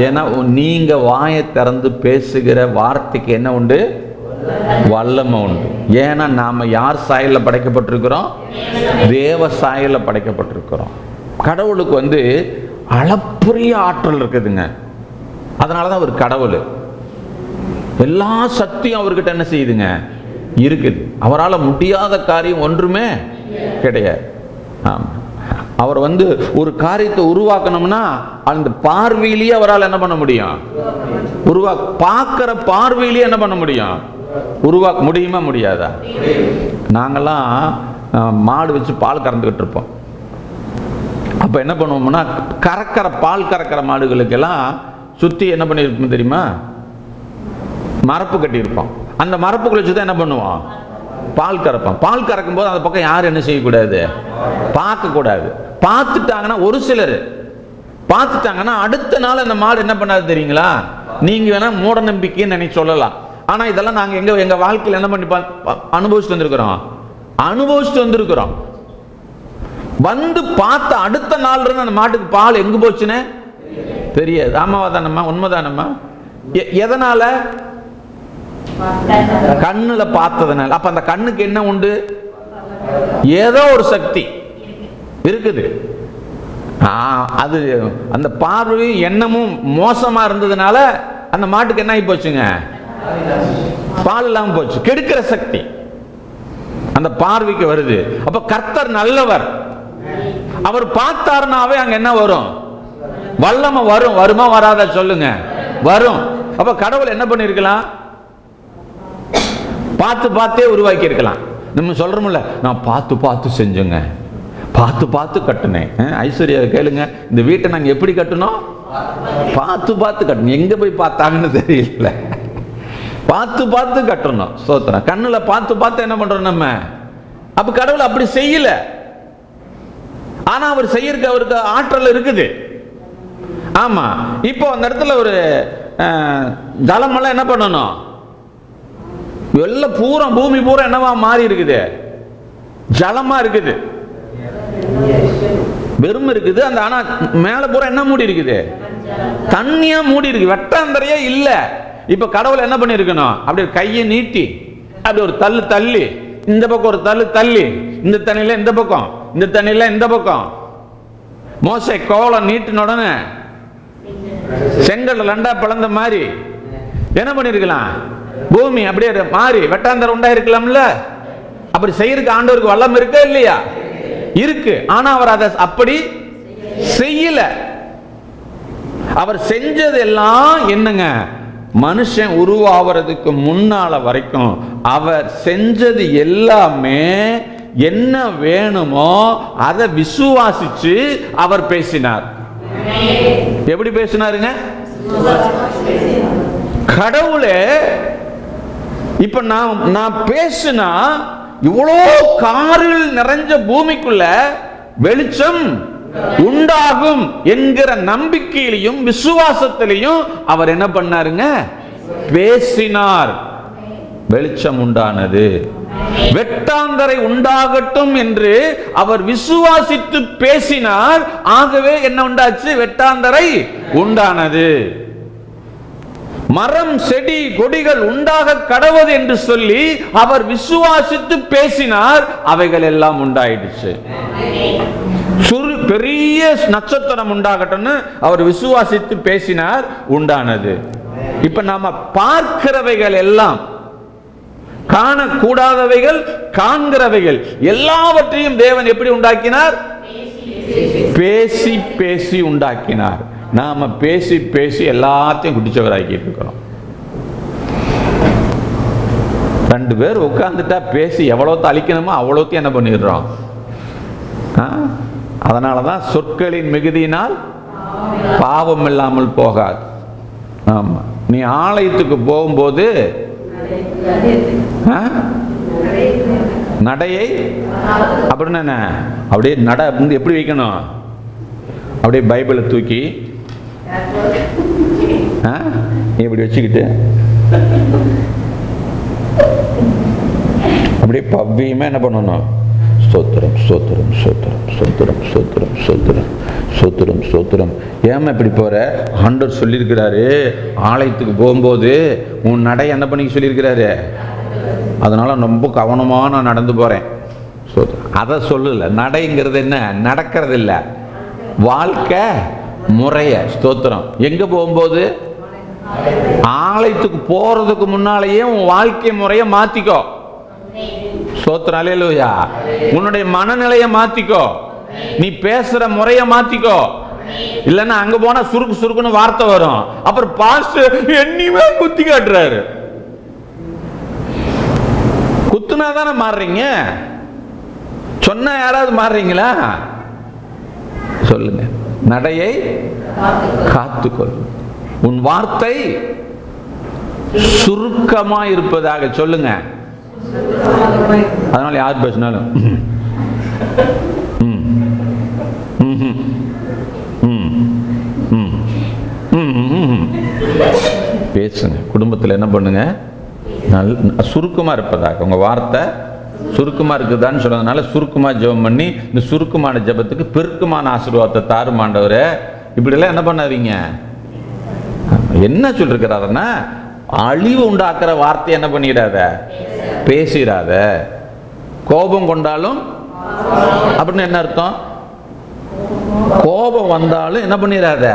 ஏன்னா நீங்க வாயை திறந்து பேசுகிற வார்த்தைக்கு என்ன உண்டு, வல்லமை உண்டு. ஏன்னா நாம யார் சாயல்ல படைக்கப்பட்டிருக்கிறோம், தேவ சாயல்ல படைக்கப்பட்டிருக்கிறோம். கடவுளுக்கு அளப்பரிய ஆற்றல் இருக்குதுங்க. அதனாலதான் அவர் கடவுள். எல்லா சக்தியும் அவர்கிட்ட என்ன செய்யுதுங்க, இருக்குது. அவரால் முடியாத காரியம் ஒன்றுமே கிடையாது. ஆமா, அவர் ஒரு காரியத்தை உருவாக்கணும்னா அந்த பார்வையிலேயே அவரால் என்ன பண்ண முடியும், பார்க்கிற பார்வையிலேயே என்ன பண்ண முடியும், உருவாக்க முடியுமா முடியாதா? நாங்கெல்லாம் மாடு வச்சு பால் கறந்துகிட்டு இருப்போம். அப்ப என்ன பண்ணுவோம்னா, பால் கறக்கிற மாடுகளுக்கெல்லாம் சுத்தி என்ன பண்ணிருப்போம் தெரியுமா, மரப்பு கட்டி இருப்போம். அந்த மரப்புக்குள்ள வச்சு தான் என்ன பண்ணுவோம், பால் கறப்போம். பால் கறக்கும் போது அந்த பக்கம் யாரும் என்ன செய்யக்கூடாது, பார்க்க கூடாது. பார்த்துட்டாங்கன்னா, ஒரு சிலர் பார்த்துட்டாங்கன்னா அடுத்த நாள் அந்த மாடு என்ன பண்ணாது தெரியுங்களா? நீங்க வேணா மூட நம்பிக்கைன்னு நினைச்சு சொல்லலாம். ஆனா இதெல்லாம் நாங்க எங்க வாழ்க்கையில் என்ன பண்ணி அனுபவிச்சுட்டு வந்திருக்கிறோம். பார்த்த அடுத்த நாள் இருந்து அந்த மாட்டுக்கு பால் எங்க போச்சுன்னு தெரியாது. ஆமாவா தானம்மா, உண்மைதானம்மா? எதனால? கண்ணுல பார்த்ததுனால. அப்ப அந்த கண்ணுக்கு என்ன உண்டு, ஏதோ ஒரு சக்தி இருக்குது. அது அந்த பார்வை எண்ணமும் மோசமா இருந்ததுனால அந்த மாட்டுக்கு என்ன ஆகி போச்சுங்க? பால் இல்லாம போச்சு. கெடுக்கிற சக்தி அந்த பார்வைக்கு வருது. அப்ப கர்த்தர் நல்லவர். அவர் பார்த்தாருனாவே அங்க என்ன வரும்? வல்லமை வரும். வருமா வராதா சொல்லுங்க? வரும். அப்ப கடவுள் என்ன பண்ணிருக்கலாம்? பார்த்து பார்த்தே உருவாக்கி இருக்கலாம். நம்ம சொல்றோம்ல, நான் பார்த்து பார்த்து செஞ்சேங்க, பார்த்து பார்த்து கட்டுனேன். ஐஸ்வர்யா கேளுங்க, இந்த வீட்டை நாங்க எப்படி கட்டணும்? பார்த்து பார்த்து கட்டணும். எங்க போய் பார்த்தாங்கன்னு தெரியல, பார்த்து பார்த்து கட்டணும். ஸ்தோத்திரம். கண்ணுல பார்த்து பார்த்து என்ன பண்றோம் நம்ம? அப்ப கடவுள் அப்படி செய்யல. ஆனா அவர் செய்யறதுக்கு அவருக்கு ஆற்றல் இருக்குது. ஆமா. இப்போ அந்த இடத்துல ஒரு ஜலமெல்லாம் என்ன பண்ணணும்? எல்லாம் பூரா பூமி பூரா என்னவா மாறி இருக்குது? ஜலமா இருக்குது. வெறும் இருக்குது. அந்த ஆனா மேல பூரா என்ன மூடி இருக்குது? தண்ணியா மூடி இருக்கு. வெட்டாந்தரையே இல்ல. இப்ப கடவுள் என்ன பண்ணி இருக்கணும்? அப்படியே கையை நீட்டி அப்படி ஒரு தள்ளு தள்ளி, இந்த பக்கம் ஒரு தள்ளு தள்ளி, இந்த தண்ணியில இந்த பக்கம், இந்த தண்ணியில இந்த பக்கம். மோசே கோலம் நீட்டின உடனே செங்கல் ரெண்டா பிளந்த மாதிரி என்ன பண்ணிருக்கலாம்? பூமி அப்படியே மாறி வெட்டாந்தரம் உண்டாயிருக்கலாம்ல. அப்படி செய்யறதுக்கு ஆண்டவருக்கு வல்லம் இருக்கா இல்லையா? இருக்கு. ஆனா அவர் அதை அப்படி செய்யல. அவர் செஞ்சது எல்லாம் என்னங்க? மனுஷன் உருவாகிறதுக்கு முன்னால வரைக்கும் அவர் செஞ்சது எல்லாமே என்ன வேணுமோ அதை விசுவாசிச்சு அவர் பேசினார். எப்படி பேசினாருங்க? கடவுளே இப்ப நான் பேசினா இவ்வளோ காரில் நிறைஞ்ச பூமிக்குள்ள வெளிச்சம் உண்டாகும் என்கிற நம்பிக்கையிலையும் விசுவாசத்திலையும் அவர் என்ன பண்ணாருங்க? பேசினார். வெளிச்சம் உண்டானது. வெட்டாந்தரை உண்டாகட்டும் என்று அவர் விசுவாசித்து பேசினார். ஆகவே என்ன உண்டாச்சு? வெட்டாந்தரை உண்டானது. மரம் செடி கொடிகள் உண்டாக கடவுது என்று சொல்லி அவர் விசுவாசித்து பேசினார். அவைகள் எல்லாம் உண்டாயிடுச்சு. பெரிய நட்சத்திரம் உண்டாகட்டும் அவர் விசுவாசித்து பேசினார், உண்டானது. இப்ப நாம பார்க்கிறவைகள் எல்லாம், காணக்கூடாதவைகள் காண்கிறவைகள் எல்லாவற்றையும் தேவன் எப்படி உண்டாக்கினார்? பேசி பேசி உண்டாக்கினார். நாம பேசி பேசி எல்லாத்தையும் குடிச்சவராக்கிட்டு இருக்கிறோம். ரெண்டு பேர் உட்கார்ந்துட்டா பேசி எவ்வளவு அழிக்கணுமோ அவ்வளோத்தையும் என்ன பண்ணிடுறோம்? அதனாலதான் சொற்களின் மிகுதியினால் பாவம் இல்லாமல் போகாது. ஆமா. நீ ஆலயத்துக்கு போகும்போது நடையை அப்படின்னு என்ன அப்படியே நட எப்படி வைக்கணும்? அப்படியே பைபிளை தூக்கி இப்படி வச்சுக்கிட்டு அப்படியே பவ்யமா என்ன பண்ணணும்? ஸ்தோத்திரம் ஸ்தோத்திரம் ஸ்தோத்திரம் ஸ்தோத்திரம் ஸ்தோத்திரம் ஸ்தோத்திரம் ஸ்தோத்திரம் ஸ்தோத்திரம். ஏமா இப்படி போற? ஆண்டவர் சொல்லியிருக்கிறாரு, ஆலயத்துக்கு போகும்போது உன் நடை என்ன பண்ணி சொல்லியிருக்கிறாரு. அதனால ரொம்ப கவனமா நான் நடந்து போறேன். அதை சொல்லல. நடைங்கிறது என்ன? நடக்கிறது இல்ல, வாழ்க்கை முறைய. ஸ்தோத்திரம். எங்க போகும்போது? ஆலயத்துக்கு போறதுக்கு முன்னாலேயே உன் வாழ்க்கை முறைய மாத்திக்கோ. ஸ்தோத்திரம். அல்லேலூயா. உன்னுடைய மனநிலையை மாத்திக்கோ. நீ பேசுற முறைய மாத்திக்கோ. இல்லன்னா அங்க போனா சுருக்கு சுருக்குன்னு வார்த்தை வரும். அப்புறம் பாஸ்டர் என்னையுமே குத்தி காட்டுறாரு. குத்துனா தானே மாறுறீங்க? சொன்னா யாராவது மாறுறீங்களா? சொல்லுங்க. நடையை காத்துக்கொள். உன் வார்த்தை சுருக்கமா இருப்பதாக சொல்லுங்க. அதனால யார் பேசினாலும் பேசுங்க. குடும்பத்தில் என்ன பண்ணுங்க? சுருக்கமா இருப்பதாக. உங்க வார்த்தை சுருக்கமா இருக்குதான்னு சொல்றதுனால சுருக்கமா ஜெபம் பண்ணி, இந்த சுருக்கமான ஜெபத்துக்கு பெருக்கமான ஆசீர்வாதத்தை தாரும் ஆண்டவரே. இப்படிலாம் என்ன பண்ணாதீங்க. என்ன சொல்லிருக்கிறாருன்னா, அழிவு உண்டாக்குற வார்த்தை என்ன பண்ணிடாத, பேசிடாத. கோபம் கொண்டாலும் அப்படின்னு என்ன அர்த்தம்? கோபம் வந்தாலும் என்ன பண்ணிடாத,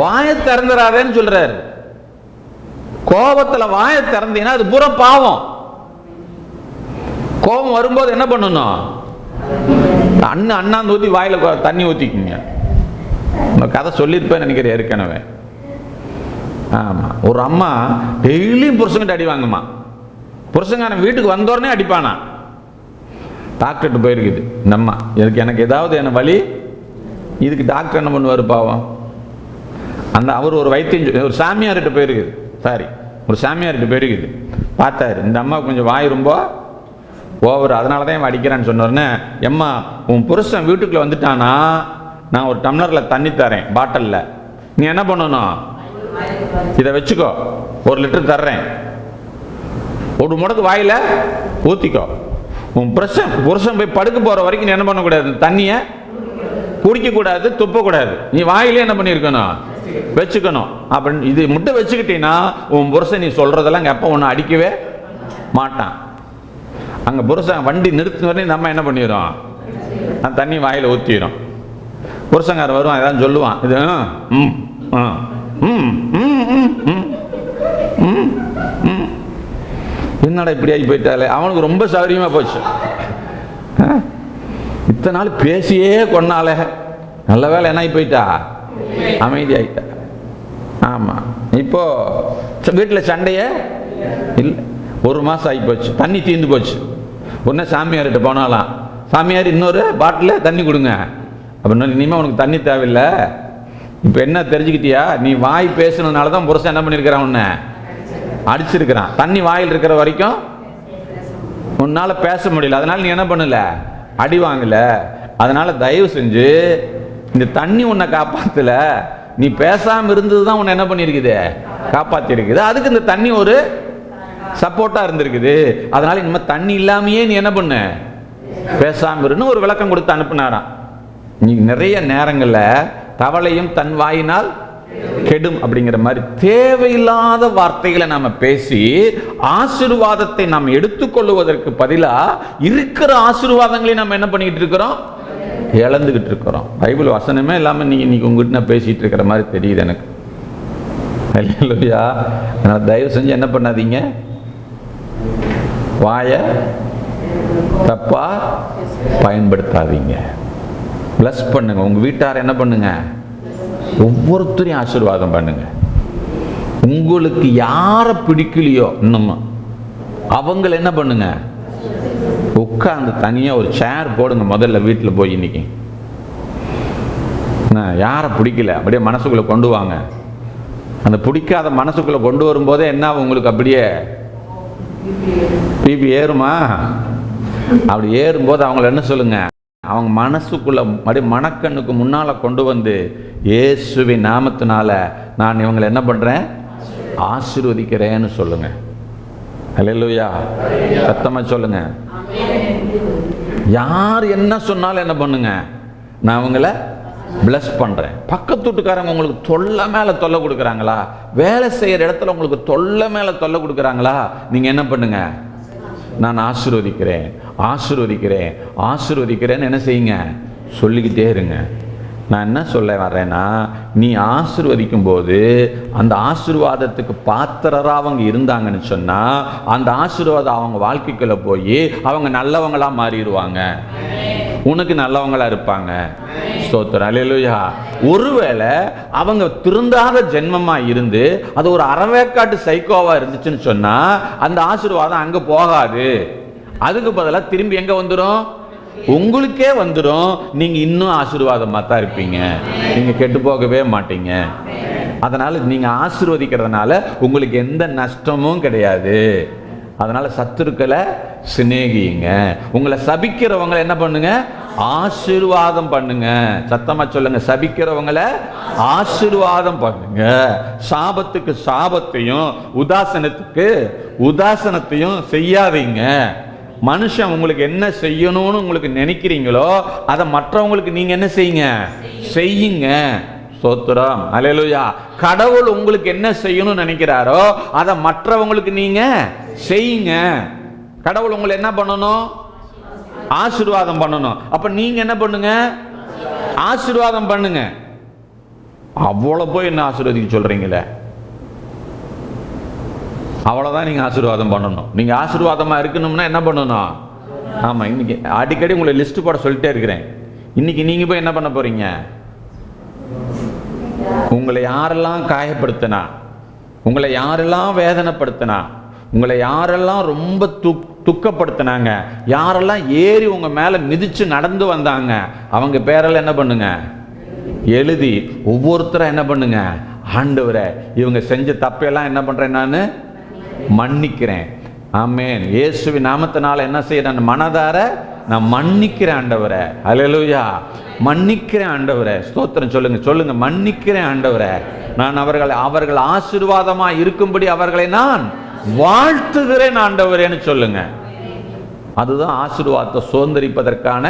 வாயை திறந்துடாதேன்னு சொல்றாரு. கோபத்துல வாயை திறந்தீங்கன்னா அது பூரா பாவம். கோபம் வரும்போது என்ன பண்ணணும்? அண்ணாந்து ஊற்றி வாயில தண்ணி ஊற்றிக்குங்க. கதை சொல்லியிருப்பேன் நினைக்கிறேன் ஏற்கனவே. ஆமா, ஒரு அம்மா டெய்லியும் புருஷங்கிட்ட அடி வாங்குமா. புருஷங்காரன் வீட்டுக்கு வந்தோடனே அடிப்பானா. டாக்டர்கிட்ட போயிருக்குது இந்த அம்மா, எனக்கு ஏதாவது என்ன வலி. இதுக்கு டாக்டர் என்ன பண்ணுவார் பாவம்? அவர் ஒரு வைத்தியம், ஒரு சாமியார்கிட்ட போயிருக்குது. ஒரு சாமியார்கிட்ட போயிருக்குது. பார்த்தாரு, இந்த அம்மா கொஞ்சம் வாய் ரொம்ப ஓவர், அதனால தான் அடிக்கிறான்னு சொன்னோடனே, எம்மா உன் புருஷன் வீட்டுக்குள்ள வந்துட்டானா நான் ஒரு டம்ளரில் தண்ணி தரேன் பாட்டிலில், நீ என்ன பண்ணணும், இதை வச்சுக்கோ, 1 லிட்டர் தர்றேன், ஒரு முடக்கு வாயில ஊற்றிக்கோ. உன் புருஷன் போய் படுக்க போகிற வரைக்கும் நீ என்ன பண்ணக்கூடாது, தண்ணியை குடிக்கக்கூடாது, துப்பக்கூடாது, நீ வாயிலே என்ன பண்ணியிருக்கணும், வச்சுக்கணும். அப்படின்னு இது மட்டும் வச்சுக்கிட்டீங்கன்னா உன் புருஷன் நீ சொல்றதெல்லாம் அங்கே அப்போ ஒன்று அடிக்கவே மாட்டான். அங்கே புருஷன் வண்டி நிறுத்தின வரையும் நம்ம என்ன பண்ணிடுறோம், அந்த தண்ணி வாயில் ஊற்றிடும். புருஷங்கார வருவான், ஏதாவது சொல்லுவான், இது என்னடா இப்படி ஆகி போயிட்டாலே, அவனுக்கு ரொம்ப சௌகரியமா போச்சு. இத்தனை நாள் பேசியே கொண்டாலே, நல்ல வேலை என்ன ஆகி போயிட்டா, அமைதி ஆயிட்டா. ஆமா, இப்போ வீட்டில் சண்டையே இல்லை. 1 மாசம் ஆகி போச்சு, தண்ணி தீர்ந்து போச்சு. உடனே சாமியார்கிட்ட போனாலாம், சாமியார் இன்னொரு பாட்டில் தண்ணி கொடுங்க அப்படின்னா, இனிமேல் உனக்கு தண்ணி தேவையில்லை. இப்போ என்ன தெரிஞ்சுக்கிட்டியா, நீ வாய் பேசுனதுனால தான் புருஷன் என்ன பண்ணியிருக்கிறான், உன்னை அடிச்சிருக்கிறான். தண்ணி வாயில் இருக்கிற வரைக்கும் உன்னால பேச முடியல, அதனால நீ என்ன பண்ணல, அடி வாங்கல. அதனால தயவு செஞ்சு இந்த தண்ணி உன்னை காப்பாத்தல, நீ பேசாம இருந்ததுதான் உன்னை என்ன பண்ணிருக்குது, காப்பாத்தி இருக்குது. அதுக்கு இந்த தண்ணி ஒரு சப்போர்ட்டா இருந்திருக்குது. அதனால இனிமே தண்ணி இல்லாமையே நீ என்ன பண்ண, பேசாம இருன்னு ஒரு விளக்கம் கொடுத்து அனுப்புனாராம். நீ நிறைய நேரங்கள்ல தவளையும் தன் வாயினால் கெடும் அப்படிங்கிற மாதிரி தேவையில்லாத வார்த்தைகளை நாம பேசி ஆசீர்வாதத்தை நாம் எடுத்துக்கொள்வதற்கு பதிலா இருக்கிற ஆசீர்வாதங்களை நம்ம என்ன பண்ணிட்டு இருக்கிறோம், இழந்துகிட்டு இருக்கிறோம். பைபிள் வசனமே இல்லாம நீங்க இன்னைக்கு உங்ககிட்ட நான் பேசிட்டு இருக்கிற மாதிரி தெரியுது எனக்கு. அல்லேலூயா. அதனால தயவு செஞ்சு என்ன பண்ணாதீங்க, வாய தப்பா பயன்படுத்தாதீங்க. பிளஸ் பண்ணுங்க. உங்க வீட்டார் என்ன பண்ணுங்க, ஒவ்வொருத்தரையும் ஆசீர்வாதம் பண்ணுங்க. உங்களுக்கு யாரை பிடிக்கலையோ இன்னும் அவங்கள என்ன பண்ணுங்க, உட்கார்ந்து தனியா ஒரு சேர் போடுங்க முதல்ல வீட்டில் போய். இன்னைக்கு யாரை பிடிக்கல அப்படியே மனசுக்குள்ள கொண்டு வாங்க. அந்த பிடிக்காத மனசுக்குள்ள கொண்டு வரும்போதே என்ன உங்களுக்கு அப்படியே பிபி ஏறுமா? அப்படி ஏறும்போது அவங்கள என்ன சொல்லுங்க, அவங்க மனசுக்குள்ள அப்படியே மனக்கண்ணுக்கு முன்னால கொண்டு வந்து, இயேசுவின் நாமத்தினால நான் இவங்களை என்ன பண்றேன், ஆசீர்வதிக்கிறேன்னு சொல்லுங்க. அல்லேலூயா. சத்தமா சொல்லுங்க. யார் என்ன சொன்னாலும் என்ன பண்ணுங்க, நான் அவங்கள பிளஸ் பண்றேன். பக்கத்து வீட்டுக்காரங்க உங்களுக்கு தொல்லை மேல தொல்லை கொடுக்குறாங்களா, வேலை செய்யற இடத்துல உங்களுக்கு தொல்லை மேல தொல்லை கொடுக்குறாங்களா, நீங்க என்ன பண்ணுங்க, நான் ஆசீர்வதிக்கிறேன் ஆசீர்வதிக்கிறேன் ஆசீர்வதிக்கிறேன்னு என்ன செய்யுங்க, சொல்லிக்கிட்டே இருங்க. நான் என்ன சொல்ல வரேன்னா, நீ ஆசீர்வதிக்கும் போது அந்த ஆசீர்வாதத்துக்கு பாத்திரரா அவங்க இருந்தாங்கன்னு சொன்னா, அந்த ஆசீர்வாதம் அவங்க வாழ்க்கைக்குள்ள போய் அவங்க நல்லவங்களா மாறிடுவாங்க, உனக்கு நல்லவங்களா இருப்பாங்க. ஸ்தோத்திரம். அல்லேலூயா. ஒருவேளை அவங்க திருந்தாத ஜென்மமா இருந்து அது ஒரு அறவேக்காட்டு சைக்கோவா இருந்துச்சுன்னு சொன்னா, அந்த ஆசீர்வாதம் அங்க போகாது. அதுக்கு பதிலாக திரும்பி எங்க வந்துடும், உங்களுக்கே வந்துடும். நீங்க இன்னும் ஆசீர்வாதமா தான் இருப்பீங்க, நீங்க கெட்டு போகவே மாட்டீங்க. அதனால நீங்க ஆசீர்வதிக்கிறதுனால உங்களுக்கு எந்த நஷ்டமும் கிடையாது. அதனால சத்துருக்களை சிநேகியுங்க. உங்களை சபிக்கிறவங்களை என்ன பண்ணுங்க, ஆசீர்வாதம் பண்ணுங்க. சத்தமா சொல்லுங்க, சபிக்கிறவங்களை ஆசீர்வாதம் பண்ணுங்க. சாபத்துக்கு சாபத்தையும் உதாசனத்துக்கு உதாசனத்தையும் செய்யாதீங்க. மனுஷன் உங்களுக்கு என்ன செய்யணும்னு உங்களுக்கு நினைக்கிறீங்களோ அதை மற்றவங்களுக்கு நீங்க என்ன செய்யுங்க, செய்யுங்க. ஸ்தோத்திரம். அல்லேலூயா. கடவுள் உங்களுக்கு என்ன செய்யணும்னு நினைக்கிறாரோ அதை மற்றவங்களுக்கு நீங்க செய்யுங்க. கடவுள் உங்களை என்ன பண்ணணும், ஆசீர்வாதம் பண்ணணும். அப்ப நீங்க என்ன பண்ணுங்க, ஆசீர்வாதம் பண்ணுங்க. அவ்வளோ போய் என்ன ஆசீர்வதிக்க சொல்றீங்களே, அவ்வளோதான் நீங்கள் ஆசீர்வாதம் பண்ணணும். நீங்கள் ஆசீர்வாதமாக இருக்கணும்னா என்ன பண்ணணும்? ஆமாம், இன்னைக்கு அடிக்கடி உங்களை லிஸ்ட் போட சொல்லிட்டே இருக்கிறேன். இன்னைக்கு நீங்கள் போய் என்ன பண்ண போறீங்க? உங்களை யாரெல்லாம் காயப்படுத்தினா, உங்களை யாரெல்லாம் வேதனைப்படுத்தினா, உங்களை யாரெல்லாம் ரொம்ப துக்கப்படுத்தினாங்க, யாரெல்லாம் ஏறி உங்க மேல மிதிச்சு நடந்து வந்தாங்க, அவங்க பேரெல்லாம் என்ன பண்ணுங்க? எழுதி ஒவ்வொருத்தரும் என்ன பண்ணுங்க? ஆண்டவரே, இவங்க செஞ்ச தப்பையெல்லாம் என்ன பண்றேன்? நான் மன்னிக்கிறேன். ஆமென். இயேசுவின் நாமத்தினால என்ன செய்யறேன்? மனதார நான் மன்னிக்கிறேன் ஆண்டவரே. அல்லேலூயா. மன்னிக்கிறேன் ஆண்டவரே. ஸ்தோத்திரம் சொல்லுங்க, சொல்லுங்க. மன்னிக்கிறேன் ஆண்டவரே. நான் அவர்கள் ஆசீர்வாதமா இருக்கும்படி அவர்களை நான் வாழ்த்துகிறேன் ஆண்டவரேன்னு சொல்லுங்க. அதுதான் ஆசீர்வாதத்தை சுதந்திரிப்பதற்கான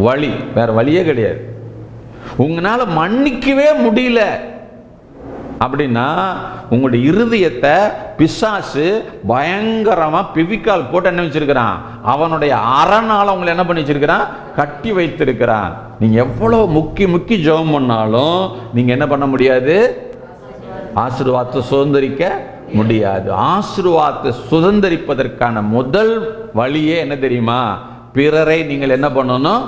வழி. வேற வழியே கிடையாது. உங்களால மன்னிக்கவே முடியல அப்படின்னா உங்களுடைய இருதயத்தை பிசாசு பயங்கரமா பிவிக்கால் போட்டு என்ன வச்சிருக்கிறான்? அவனுடைய அரணால உங்களை என்ன பண்ணி வச்சிருக்கிறான்? கட்டி வைத்திருக்கிறான். நீங்க எவ்வளவு முக்கி ஜெபம் பண்ணாலும் நீங்க என்ன பண்ண முடியாது? ஆசீர்வாதத்தை சுதந்திரிக்க முடியாது. ஆசீர்வாதத்தை சுதந்திரிப்பதற்கான முதல் வழியே என்ன தெரியுமா? பிறரை நீங்கள் என்ன பண்ணணும்?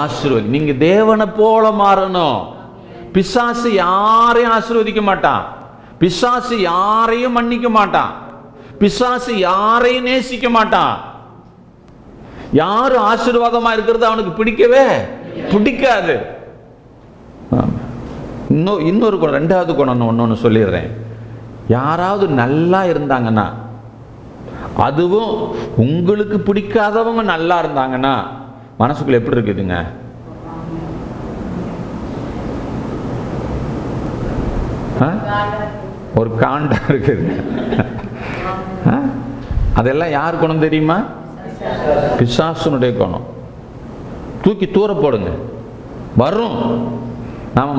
ஆசீர்வதி. நீங்க தேவனை போல மாறணும். பிசாசு யாரையும் ஆசீர்வதிக்க மாட்டான். பிசாசு யாரையும் மன்னிக்க மாட்டான். பிசாசு யாரையும் நேசிக்க மாட்டான். யாரு ஆசீர்வாதமா இருக்கிறது அவனுக்கு பிடிக்கவே பிடிக்காது. இன்னொரு குணம், ரெண்டாவது குணம் ஒன்னு சொல்லிடுறேன். யாராவது நல்லா இருந்தாங்கன்னா, அதுவும் உங்களுக்கு பிடிக்காதவங்க நல்லா இருந்தாங்கன்னா மனசுக்குள்ள எப்படி இருக்குதுங்க? ஒரு காண்டம் இருக்குது. அதெல்லாம் யார் குணம் தெரியுமா? பிசாசுனுடைய குணம். தூக்கி தூர போடுங்க. வரும். நம்ம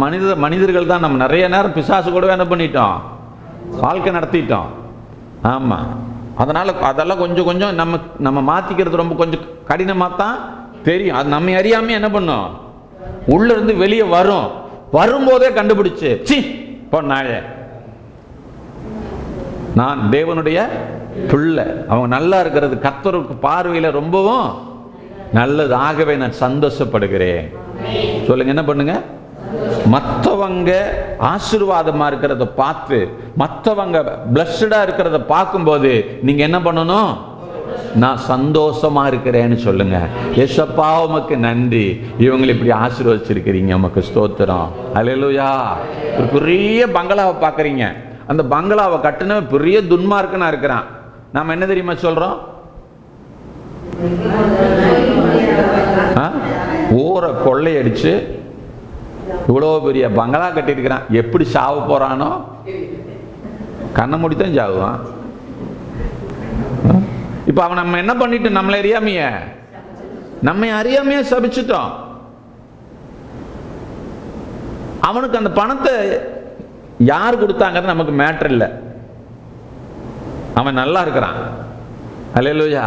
மனிதர்கள் தான். நம்ம நிறைய நேரம் பிசாசு கூட என்ன பண்ணிட்டோம்? வாழ்க்கை நடத்திட்டோம். ஆமா. அதனால அதெல்லாம் கொஞ்சம் கொஞ்சம் நம்ம மாத்திக்கிறது ரொம்ப கொஞ்சம் கடினமாக தான் தெரியும். அது நம்ம அறியாம என்ன பண்ணும்? உள்ள இருந்து வெளியே வரும். வரும்போதே கண்டுபிடிச்சு, சி பொண்ணாயே, நான் தேவனுடைய பிள்ளை, அவங்க நல்லா இருக்கிறது கர்த்தருக்கு பார்வையில ரொம்பவும் நல்லது. ஆகவே நான் சந்தோஷப்படுகிறேன். சொல்லுங்க, என்ன பண்ணுங்க? மற்றவங்க ஆசீர்வாதமா இருக்கிறத பார்த்து, மற்றவங்க பிளஸ்டா இருக்கிறத பார்க்கும்போது நீங்க என்ன பண்ணணும்? நான் சந்தோஷமா இருக்கிறேன்னு சொல்லுங்க. ஏசப்பா உமக்கு நன்றி, இவங்களை இப்படி ஆசீர்வதிச்சிருக்கிறீங்க, உமக்கு ஸ்தோத்திரம். அல்லேலூயா. ஒரு பெரிய பங்களாவை பார்க்குறீங்க. அந்த பங்களாவை கட்டின பெரிய துன்மார்க்கனா இருக்கிறான். நாம என்ன தெரியுமா சொல்றோம்? ஊரை கொள்ளையடிச்சு இவ்வளோ பெரிய பங்களா கட்டியிருக்கிறான். எப்படி சாவ போறானோ? கண்ணை மூடித்தான் சாவுவான். இப்ப அவன் நம்ம என்ன பண்ணிட்டு நம்மளை அறியாமைய சபிச்சுட்டோம். அவனுக்கு அந்த பணத்தை யார் கொடுத்தாங்கிறது நமக்கு மேட்டர் இல்லை. அவன் நல்லா இருக்கிறான். அல்லேலூயா.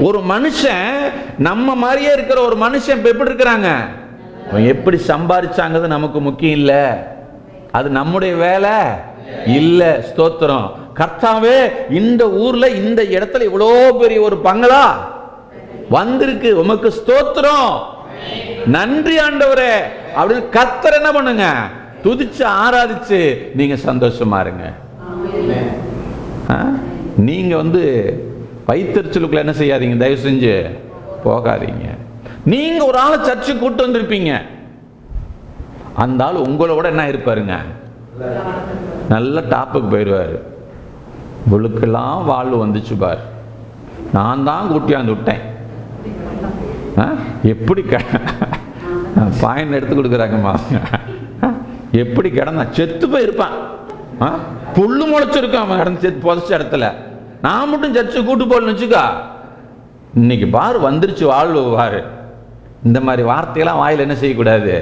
ஒரு மனுஷன் நம்ம மாதிரியே இருக்கிற ஒரு மனுஷன் இப்ப எப்படி இருக்கிறாங்க? அவன் எப்படி சம்பாதிச்சாங்கிறது நமக்கு முக்கியம் இல்லை. அது நம்முடைய வேலை இல்லை. ஸ்தோத்திரம். கர்த்தாவே, இந்த ஊர்ல இந்த இடத்துல இவ்வளோ பெரிய ஒரு பங்களா வந்திருக்கு, உமக்கு ஸ்தோத்திரம், நன்றி ஆண்டவரே அப்படின்னு கர்த்தர் என்ன பண்ணுங்க? துதிச்சு ஆராதிச்சு நீங்க சந்தோஷமா இருங்க. நீங்க வைத்தறிச்சலுக்குள்ள என்ன செய்யாதீங்க, தயவு செஞ்சு போகாதீங்க. நீங்க ஒரு ஆளை சர்ச்சுக்கு கூட்டு வந்திருப்பீங்க. அந்த ஆள் உங்களோட என்ன இருப்பாருங்க? நல்ல டாப்புக்கு போயிடுவாரு. இவளுக்கெல்லாம் வாழ்வு வந்துச்சு பார், நான் தான் கூட்டியாந்து விட்டேன். எப்படி பாயிண்ட் எடுத்து கொடுக்குறாங்கம்மா. எப்படி கிடந்தா செத்து போயிருப்பான். புல்லு முளைச்சிருக்கான் அவன் கிடந்து செத்து புதைச்ச இடத்துல. நான் மட்டும் சர்ச்சை கூட்டு போடணும்னு வச்சுக்கா, இன்னைக்கு பாரு வந்துருச்சு வாழ்வு பாரு. இந்த மாதிரி வார்த்தையெல்லாம் வாயில் என்ன செய்யக்கூடாது?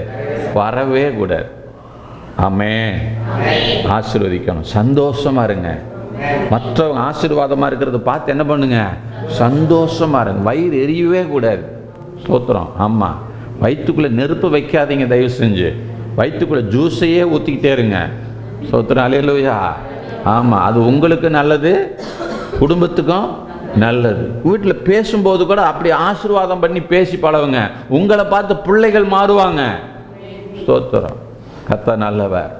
வரவே கூடாது. ஆமென். ஆசீர்வதிக்கணும். சந்தோஷமா இருங்க. மற்றவங்க ஆசீர்வாதமா இருக்கிறத பார்த்து என்ன பண்ணுங்க? சந்தோஷமா இருங்க. வயிறு எரியவே கூடாது. ஸ்தோத்திரம். ஆமா. வயிற்றுக்குள்ளே நெருப்பு வைக்காதீங்க தயவு செஞ்சு. வயிற்றுக்குள்ளே ஜூஸையே ஊற்றிக்கிட்டே இருங்க. ஸ்தோத்திரம், அல்லேலூயா. ஆமாம், அது உங்களுக்கு நல்லது, குடும்பத்துக்கும் நல்லது. வீட்டில் பேசும்போது கூட அப்படி ஆசீர்வாதம் பண்ணி பேசி பழகுங்க. உங்களை பார்த்து பிள்ளைகள் மாறுவாங்க. ஸ்தோத்திரம், கர்த்தர் நல்லவர்.